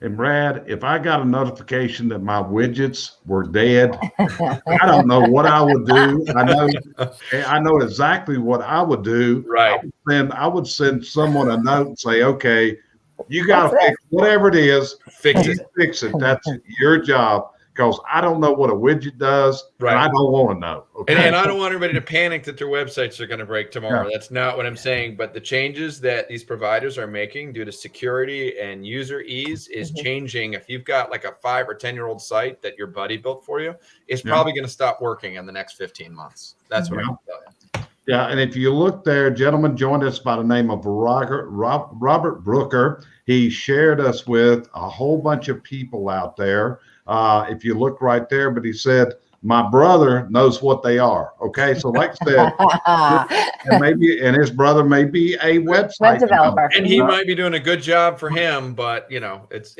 And Brad, if I got a notification that my widgets were dead, I don't know what I would do. I know exactly what I would do. Right. I would send someone a note and say, okay, you got to fix whatever it is. Fix it. Fix it. That's your job. Because I don't know what a widget does, right. And I don't want to know. Okay? And I don't want everybody to panic that their websites are going to break tomorrow. Yeah. That's not what I'm saying. But the changes that these providers are making due to security and user ease is changing. If you've got like a 5 or 10-year-old site that your buddy built for you, it's probably going to stop working in the next 15 months. That's what I can tell you. Yeah, and if you look there, a gentleman joined us by the name of Robert Brooker. He shared us with a whole bunch of people out there. If you look right there, but he said, my brother knows what they are. Okay. So like I said, and his brother may be a web developer. And he might be doing a good job for him, but it's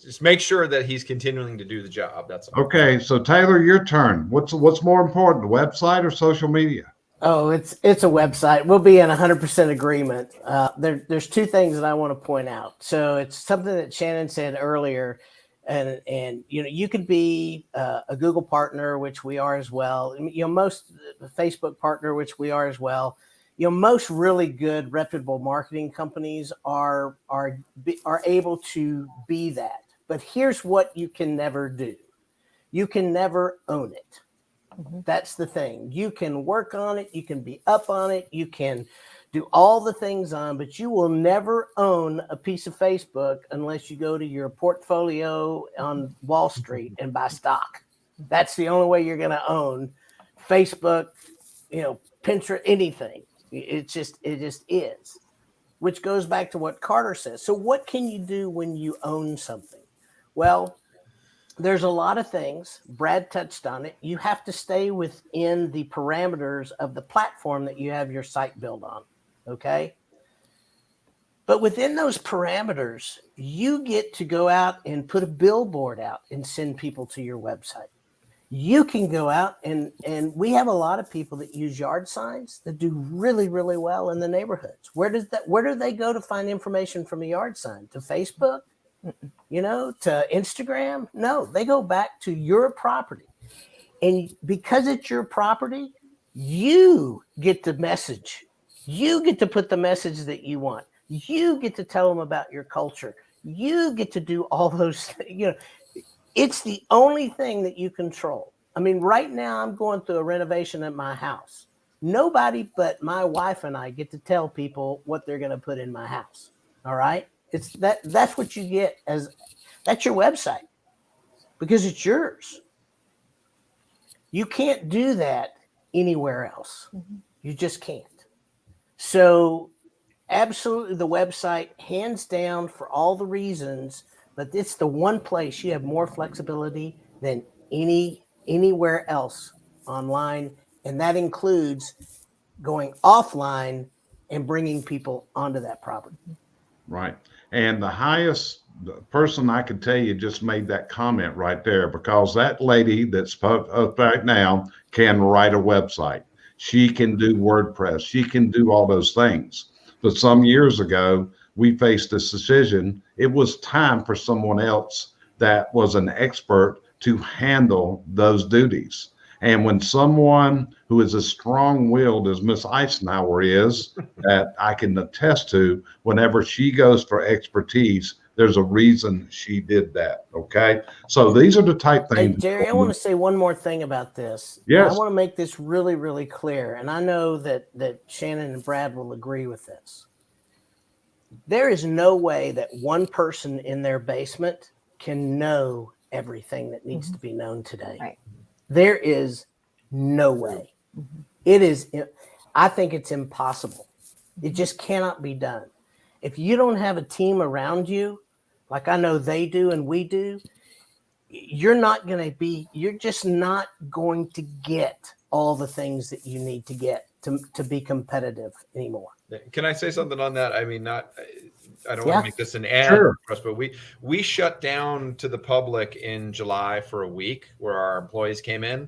just make sure that he's continuing to do the job. That's all. Okay. So Taylor, your turn. What's more important, the website or social media? Oh, it's a website. We'll be in 100% agreement. There's two things that I want to point out. So it's something that Shannon said earlier. And you could be a Google partner, which we are as well. Most Facebook partner, which we are as well. Most really good reputable marketing companies are able to be that. But here's what you can never do: you can never own it. Mm-hmm. That's the thing. You can work on it. You can be up on it. You can do all the things on, but you will never own a piece of Facebook unless you go to your portfolio on Wall Street and buy stock. That's the only way you're going to own Facebook Pinterest, anything. It just is, which goes back to what Carter says. So what can you do when you own something? Well, there's a lot of things. Brad touched on it. You have to stay within the parameters of the platform that you have your site built on. Okay. But within those parameters, you get to go out and put a billboard out and send people to your website. You can go out and we have a lot of people that use yard signs that do really, really well in the neighborhoods. Where do they go to find information from a yard sign? To Facebook? To Instagram? No, they go back to your property. And because it's your property, you get the message. You get to put the message that you want. You get to tell them about your culture. You get to do all those things. It's the only thing that you control. I mean, right now I'm going through a renovation at my house. Nobody but my wife and I get to tell people what they're going to put in my house. All right. That's what you get that's your website because it's yours. You can't do that anywhere else. You just can't. So absolutely the website, hands down, for all the reasons, but it's the one place you have more flexibility than anywhere else online. And that includes going offline and bringing people onto that property. Right. And the highest person I could tell you just made that comment right there, because that lady that spoke up right now can write a website. She can do WordPress. She can do all those things. But some years ago, we faced this decision. It was time for someone else that was an expert to handle those duties. And when someone who is as strong-willed as Miss Eisenhower is, that I can attest to, whenever she goes for expertise, there's a reason she did that. Okay. So these are the type things. Hey, Jerry, I want to say one more thing about this. Yes. I want to make this really, really clear. And I know that Shannon and Brad will agree with this. There is no way that one person in their basement can know everything that needs to be known today. Right. There is no way. It is. I think it's impossible. It just cannot be done. If you don't have a team around you, like I know they do and we do, you're just not going to get all the things that you need to get to be competitive anymore. Can I say something on that? I mean, I don't want to make this an ad Sure. for us, but we shut down to the public in July for a week where our employees came in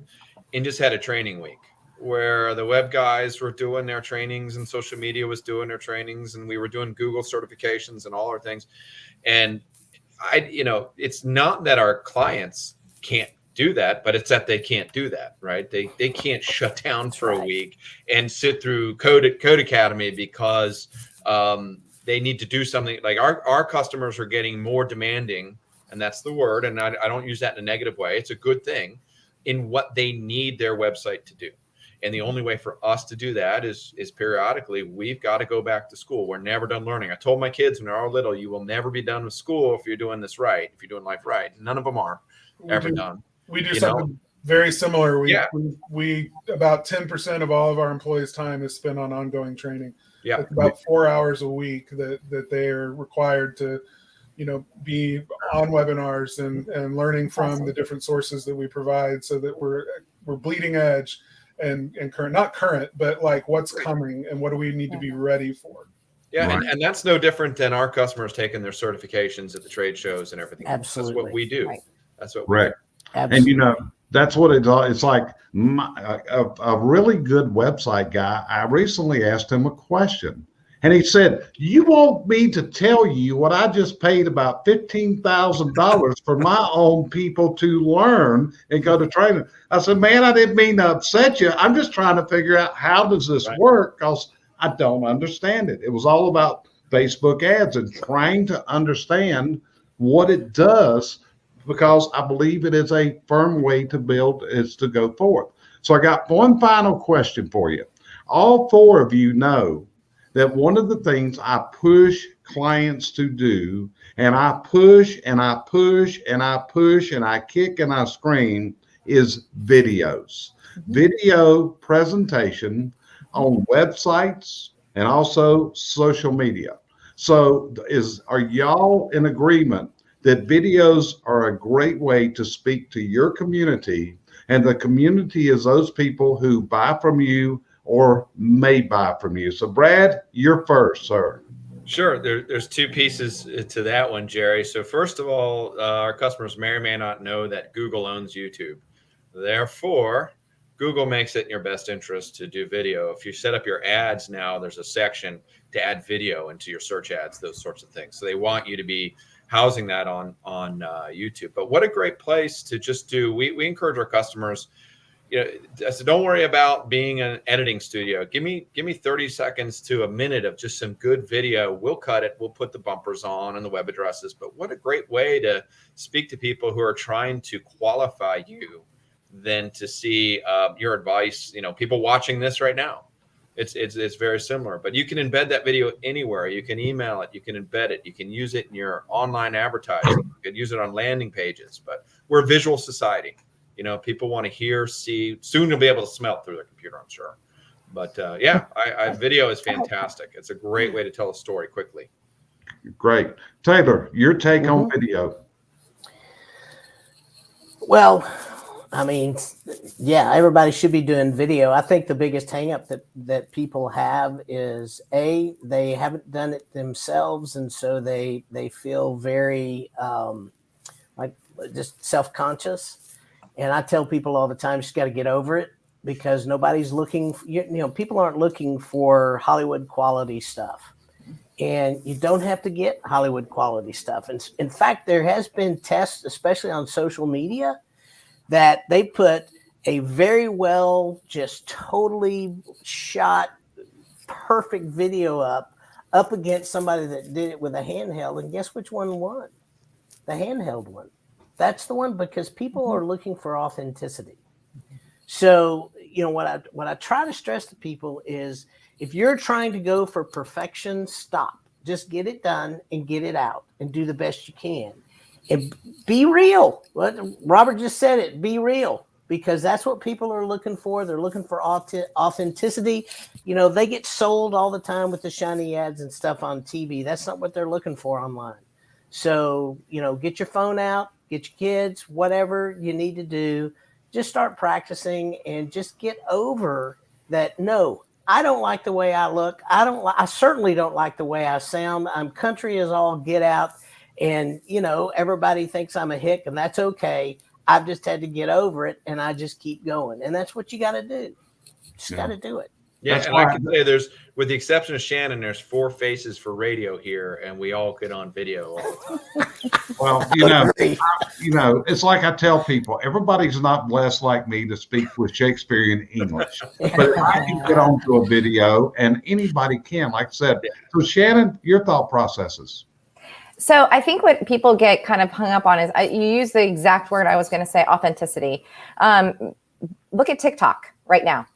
and just had a training week where the web guys were doing their trainings and social media was doing their trainings and we were doing Google certifications and all our things. And it's not that our clients can't do that, but it's that they can't do that, right? They can't shut down for a week and sit through Code Academy because they need to do something. Like our customers are getting more demanding, and that's the word. And I don't use that in a negative way. It's a good thing in what they need their website to do. And the only way for us to do that is periodically we've got to go back to school. We're never done learning. I told my kids when they're all little, you will never be done with school if you're doing this right, if you're doing life right. None of them are ever done. We do something very similar. We about 10% of all of our employees' time is spent on ongoing training. Yeah, it's about 4 hours a week that they are required to, be on webinars and learning from the different sources that we provide, so that we're bleeding edge and current, not current, but like what's coming and what do we need to be ready for. Yeah, right. and that's no different than our customers taking their certifications at the trade shows and everything. Absolutely, that's what we do. Right. That's what we do. Absolutely. And that's what it's like. A really good website guy, I recently asked him a question, and he said, "You want me to tell you what I just paid about $15,000 for my own people to learn and go to training?" I said, "Man, I didn't mean to upset you. I'm just trying to figure out how does this work, because I don't understand it." It was all about Facebook ads and trying to understand what it does, because I believe it is a firm way to build, is to go forth. So I got one final question for you. All four of you know that one of the things I push clients to do, and I push and I push and I push and I kick and I scream, is videos, video presentation on websites and also social media. So are y'all in agreement that videos are a great way to speak to your community, and the community is those people who buy from you or may buy from you? So Brad, you're first, sir. Sure. There's two pieces to that one, Jerry. So first of all, our customers may or may not know that Google owns YouTube. Therefore, Google makes it in your best interest to do video. If you set up your ads now, there's a section to add video into your search ads, those sorts of things. So they want you to be housing that on YouTube. But what a great place to just do. We encourage our customers, so don't worry about being an editing studio. Give me 30 seconds to a minute of just some good video. We'll cut it. We'll put the bumpers on and the web addresses. But what a great way to speak to people who are trying to qualify you than to see your advice. People watching this right now, it's very similar. But you can embed that video anywhere. You can email it. You can embed it. You can use it in your online advertising. You can use it on landing pages. But we're a visual society. People want to hear, see. Soon you'll be able to smell it through their computer, I'm sure. But video is fantastic. It's a great way to tell a story quickly. Great. Taylor, your take on video. Well, I mean, yeah, everybody should be doing video. I think the biggest hang up that people have is they haven't done it themselves. And so they feel very like just self-conscious. And I tell people all the time, just got to get over it, because nobody's looking, people aren't looking for Hollywood quality stuff. And you don't have to get Hollywood quality stuff. And in fact, there has been tests, especially on social media, that they put a very well, just totally shot, perfect video up against somebody that did it with a handheld. And guess which one won? The handheld one. That's the one, because people are looking for authenticity. So, what I try to stress to people is, if you're trying to go for perfection, stop. Just get it done and get it out and do the best you can. And be real. What Robert just said it, be real, because that's what people are looking for. They're looking for authenticity. They get sold all the time with the shiny ads and stuff on TV. That's not what they're looking for online. So, get your phone out, get your kids, whatever you need to do. Just start practicing and just get over that. No, I don't like the way I look. I certainly don't like the way I sound. I'm country as all get out. And, everybody thinks I'm a hick, and that's okay. I've just had to get over it, and I just keep going. And that's what you got to do. Just got to do it. Yeah, That's and I can say with the exception of Shannon, there's 4 faces for radio here, and we all get on video all the time. Well, it's like I tell people, everybody's not blessed like me to speak with Shakespearean English. But I can get onto a video, and anybody can, like I said. So Shannon, your thought processes. So I think what people get kind of hung up on is, you use the exact word I was going to say, authenticity. Look at TikTok right now.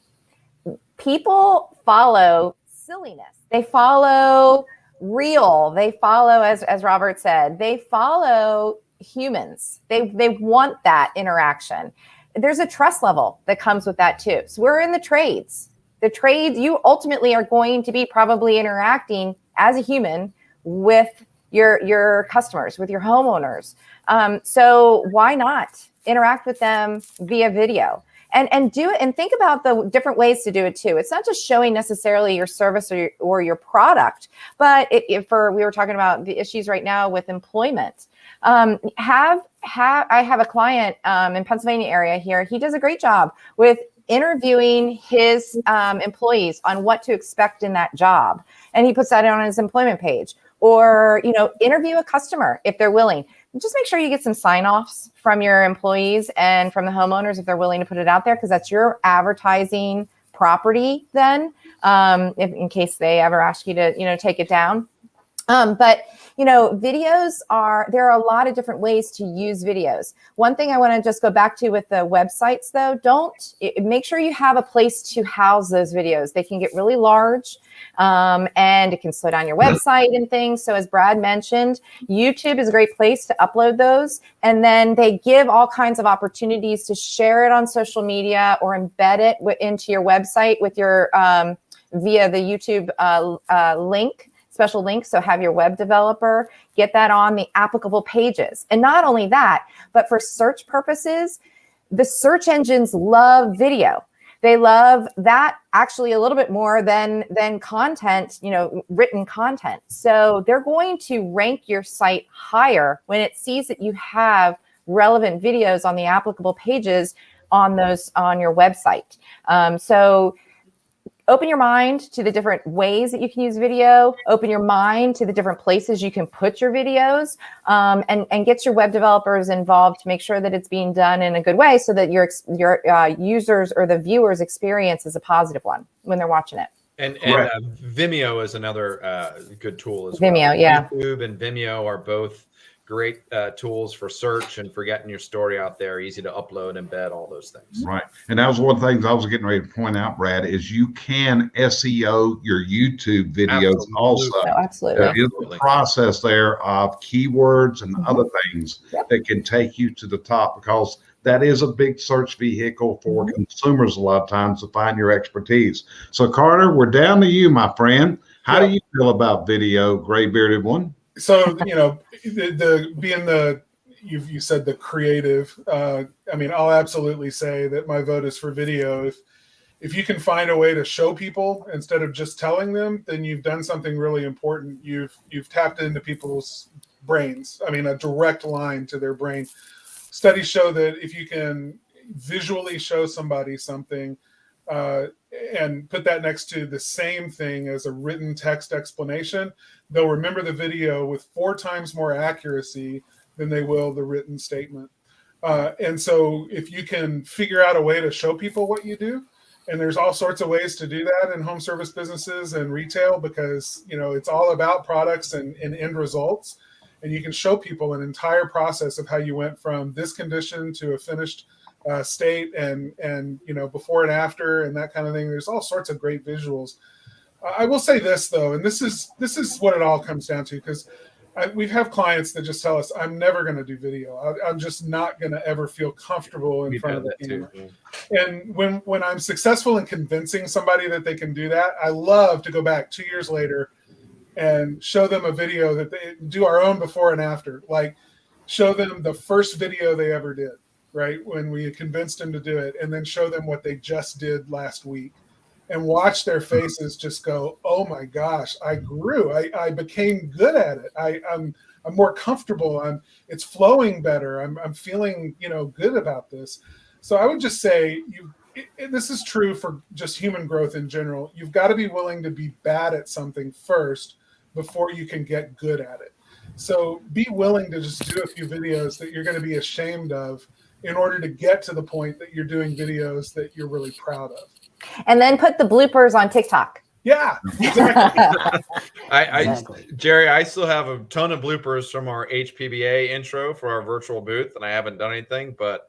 People follow silliness. They follow real. They follow, as Robert said, they follow humans. They want that interaction. There's a trust level that comes with that too. So we're in the trades. The trades, you ultimately are going to be probably interacting as a human with your customers, with your homeowners. So why not interact with them via video? And do it, and think about the different ways to do it too. It's not just showing necessarily your service or your product, but we were talking about the issues right now with employment. I have a client in Pennsylvania area here. He does a great job with interviewing his employees on what to expect in that job, and he puts that on his employment page. Or interview a customer if they're willing. Just make sure you get some sign-offs from your employees and from the homeowners if they're willing to put it out there, because that's your advertising property then, in case they ever ask you to take it down. But videos there are a lot of different ways to use videos. One thing I want to just go back to with the websites though, make sure you have a place to house those videos. They can get really large, and it can slow down your website and things. So as Brad mentioned, YouTube is a great place to upload those. And then they give all kinds of opportunities to share it on social media or embed it into your website with your, via the YouTube special link. So have your web developer get that on the applicable pages. And not only that, but for search purposes, the search engines love video. They love that actually a little bit more than content, written content. So they're going to rank your site higher when it sees that you have relevant videos on the applicable pages on your website. So open your mind to the different ways that you can use video, open your mind to the different places you can put your videos, and get your web developers involved to make sure that it's being done in a good way so that your users or the viewers experience is a positive one when they're watching it. And Vimeo is another good tool as well. Vimeo, yeah. YouTube and Vimeo are both great tools for search and for getting your story out there, easy to upload, embed, all those things. Right. And that was one of the things I was getting ready to point out, Brad, is you can SEO your YouTube videos also. Oh, absolutely. There is a process there of keywords and other things that can take you to the top, because that is a big search vehicle for consumers a lot of times to find your expertise. So Carter, we're down to you, my friend. How do you feel about video, gray bearded one? So, you said the creative, I'll absolutely say that my vote is for video. If you can find a way to show people instead of just telling them, then you've done something really important. You've tapped into people's brains. A direct line to their brain. Studies show that if you can visually show somebody something, and put that next to the same thing as a written text explanation, they'll remember the video with 4 times more accuracy than they will the written statement. And so if you can figure out a way to show people what you do, and there's all sorts of ways to do that in home service businesses and retail, because it's all about products and end results. And you can show people an entire process of how you went from this condition to a finished state, and before and after, and that kind of thing. There's all sorts of great visuals. I will say this though, and this is what it all comes down to, because we have clients that just tell us, I'm never going to do video. I'm just not going to ever feel comfortable in front of the camera. And when I'm successful in convincing somebody that they can do that, I love to go back 2 years later and show them a video that they do our own before and after, like show them the first video they ever did, right? When we convinced them to do it, and then show them what they just did last week, and watch their faces just go, oh my gosh, I grew. I became good at it. I'm more comfortable. It's flowing better. I'm feeling, good about this. So I would just say this is true for just human growth in general. You've got to be willing to be bad at something first before you can get good at it. So be willing to just do a few videos that you're going to be ashamed of in order to get to the point that you're doing videos that you're really proud of. And then put the bloopers on TikTok. Yeah, exactly. Jerry, I still have a ton of bloopers from our HPBA intro for our virtual booth, and I haven't done anything, but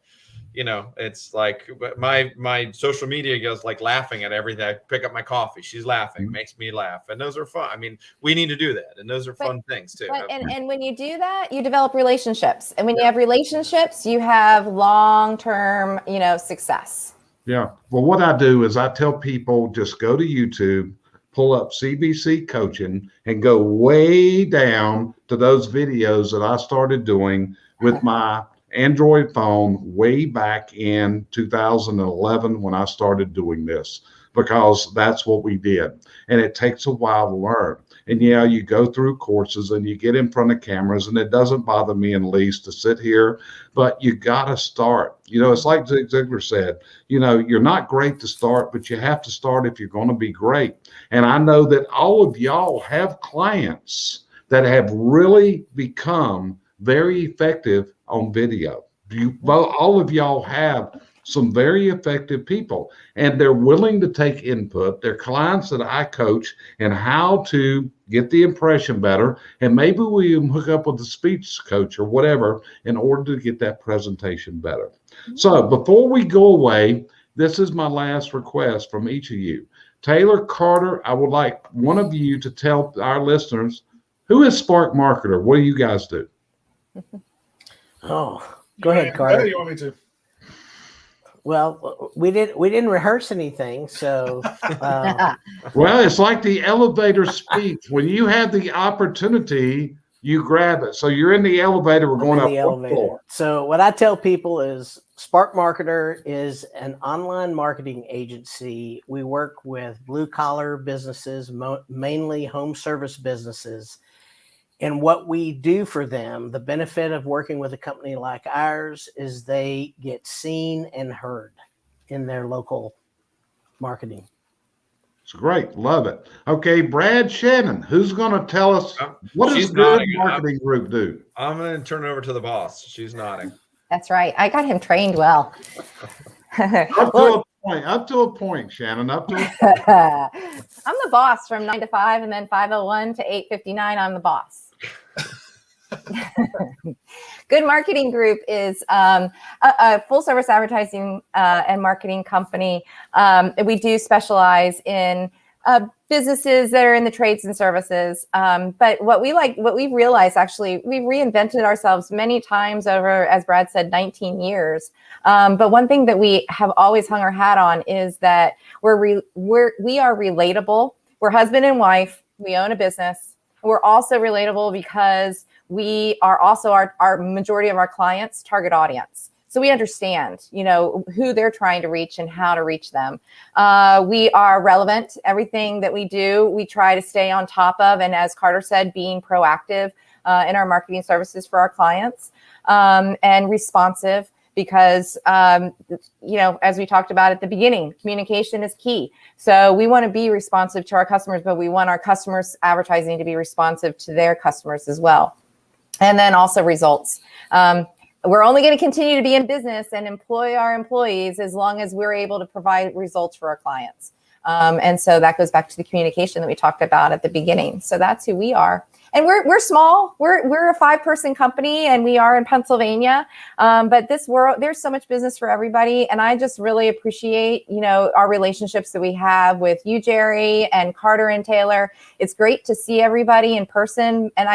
it's like my social media goes like laughing at everything. I pick up my coffee, she's laughing, makes me laugh, and those are fun. We need to do that, and those are fun things too. And when you do that, you develop relationships, and when you have relationships, you have long-term, success. Yeah. Well, what I do is I tell people, just go to YouTube, pull up CBC coaching, and go way down to those videos that I started doing with my Android phone way back in 2011 when I started doing this, because that's what we did. And it takes a while to learn. And yeah, you go through courses and you get in front of cameras, and it doesn't bother me in the least to sit here, but you got to start. It's like Zig Ziglar said, you're not great to start, but you have to start if you're going to be great. And I know that all of y'all have clients that have really become very effective on video. All of y'all have some very effective people, and they're willing to take input. They're clients that I coach and how to get the impression better. And maybe we hook up with a speech coach or whatever in order to get that presentation better. So before we go away, this is my last request from each of you. Taylor, Carter, I would like one of you to tell our listeners, who is Spark Marketer? What do you guys do? Oh, go ahead, Carter. You want me to? Well, we didn't rehearse anything, so Well, it's like the elevator speech. When you have the opportunity, you grab it. So you're in the elevator. We're going in up the one elevator. floor. So what I tell people is Spark Marketer is an online marketing agency. We work with blue collar businesses, mainly home service businesses. And what we do for them, the benefit of working with a company like ours is they get seen and heard in their local marketing. It's great. Love it. Okay, Brad, Shannon, who's going to tell us what does She's good nodding. marketing group do? I'm going to turn it over to the boss. She's nodding. That's right. I got him trained well. Up to a point, Shannon. Up to a point. I'm the boss from 9 to 5, and then 5:01 to 8:59. I'm the boss. Good Marketing Group is a full service advertising and marketing company. We do specialize in businesses that are in the trades and services. But what we realized, actually, we reinvented ourselves many times over, as Brad said, 19 years. But one thing that we have always hung our hat on is that we are relatable. We're husband and wife. We own a business. We're also relatable because we are also our majority of our clients' target audience. So we understand, who they're trying to reach and how to reach them. We are relevant. Everything that we do, we try to stay on top of. And as Carter said, being proactive in our marketing services for our clients and responsive because, as we talked about at the beginning, communication is key. So we want to be responsive to our customers, but we want our customers' advertising to be responsive to their customers as well. And then also results. We're only going to continue to be in business and employ our employees as long as we're able to provide results for our clients. And so that goes back to the communication that we talked about at the beginning. So that's who we are. And we're small. We're a 5-person company, and we are in Pennsylvania. But this world, there's so much business for everybody. And I just really appreciate, our relationships that we have with you, Jerry, and Carter and Taylor. It's great to see everybody in person. And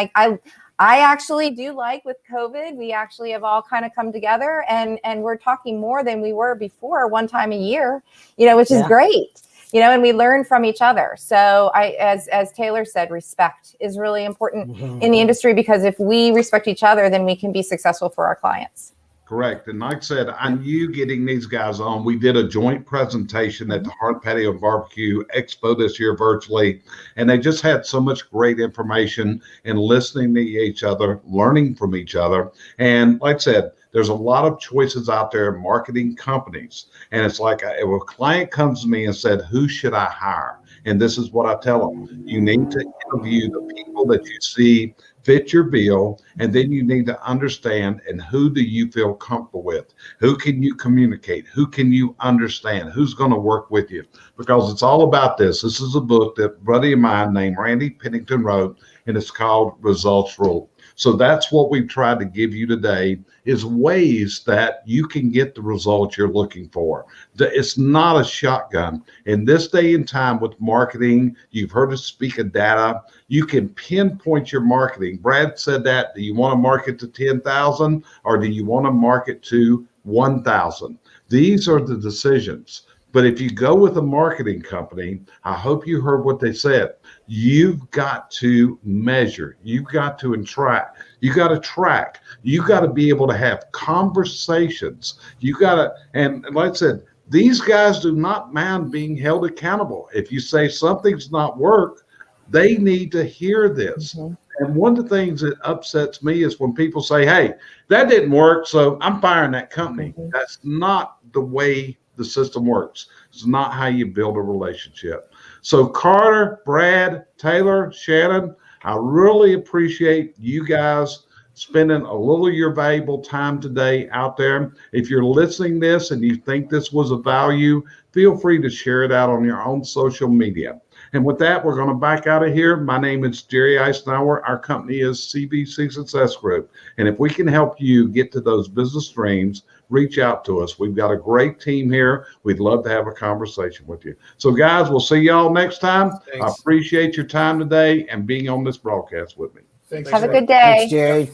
I actually do like with COVID, we actually have all kind of come together and we're talking more than we were before, one time a year, which is great, and we learn from each other. So as Taylor said, respect is really important in the industry, because if we respect each other, then we can be successful for our clients. Correct. And like I said, I knew getting these guys on. We did a joint presentation at the Heart Patio Barbecue Expo this year virtually, and they just had so much great information and listening to each other, learning from each other. And like I said, there's a lot of choices out there, marketing companies. And it's like if a client comes to me and said, who should I hire? And this is what I tell them. You need to interview the people that you see fit your bill, and then you need to understand, and who do you feel comfortable with? Who can you communicate? Who can you understand? Who's going to work with you? Because it's all about this. This is a book that a buddy of mine named Randy Pennington wrote, and it's called Results Rule. So that's what we've tried to give you today, is ways that you can get the results you're looking for. It's not a shotgun. In this day and time with marketing, you've heard us speak of data. You can pinpoint your marketing. Brad said that. Do you want to market to 10,000 or do you want to market to 1,000? These are the decisions. But if you go with a marketing company, I hope you heard what they said. You've got to measure. You've got to track. You got to track. You got to be able to have conversations. You got to, and like I said, these guys do not mind being held accountable. If you say something's not work, they need to hear this. And one of the things that upsets me is when people say, hey, that didn't work, so I'm firing that company. That's not the way the system works. It's not how you build a relationship. So Carter, Brad, Taylor, Shannon, I really appreciate you guys spending a little of your valuable time today out there. If you're listening this and you think this was of value, feel free to share it out on your own social media. And with that, we're going to back out of here. My name is Jerry Eisenhower. Our company is CBC Success Group. And if we can help you get to those business dreams, reach out to us. We've got a great team here. We'd love to have a conversation with you. So guys, we'll see y'all next time. Thanks. I appreciate your time today and being on this broadcast with me. Thanks. Have a Jerry. good day. Thanks, Jerry.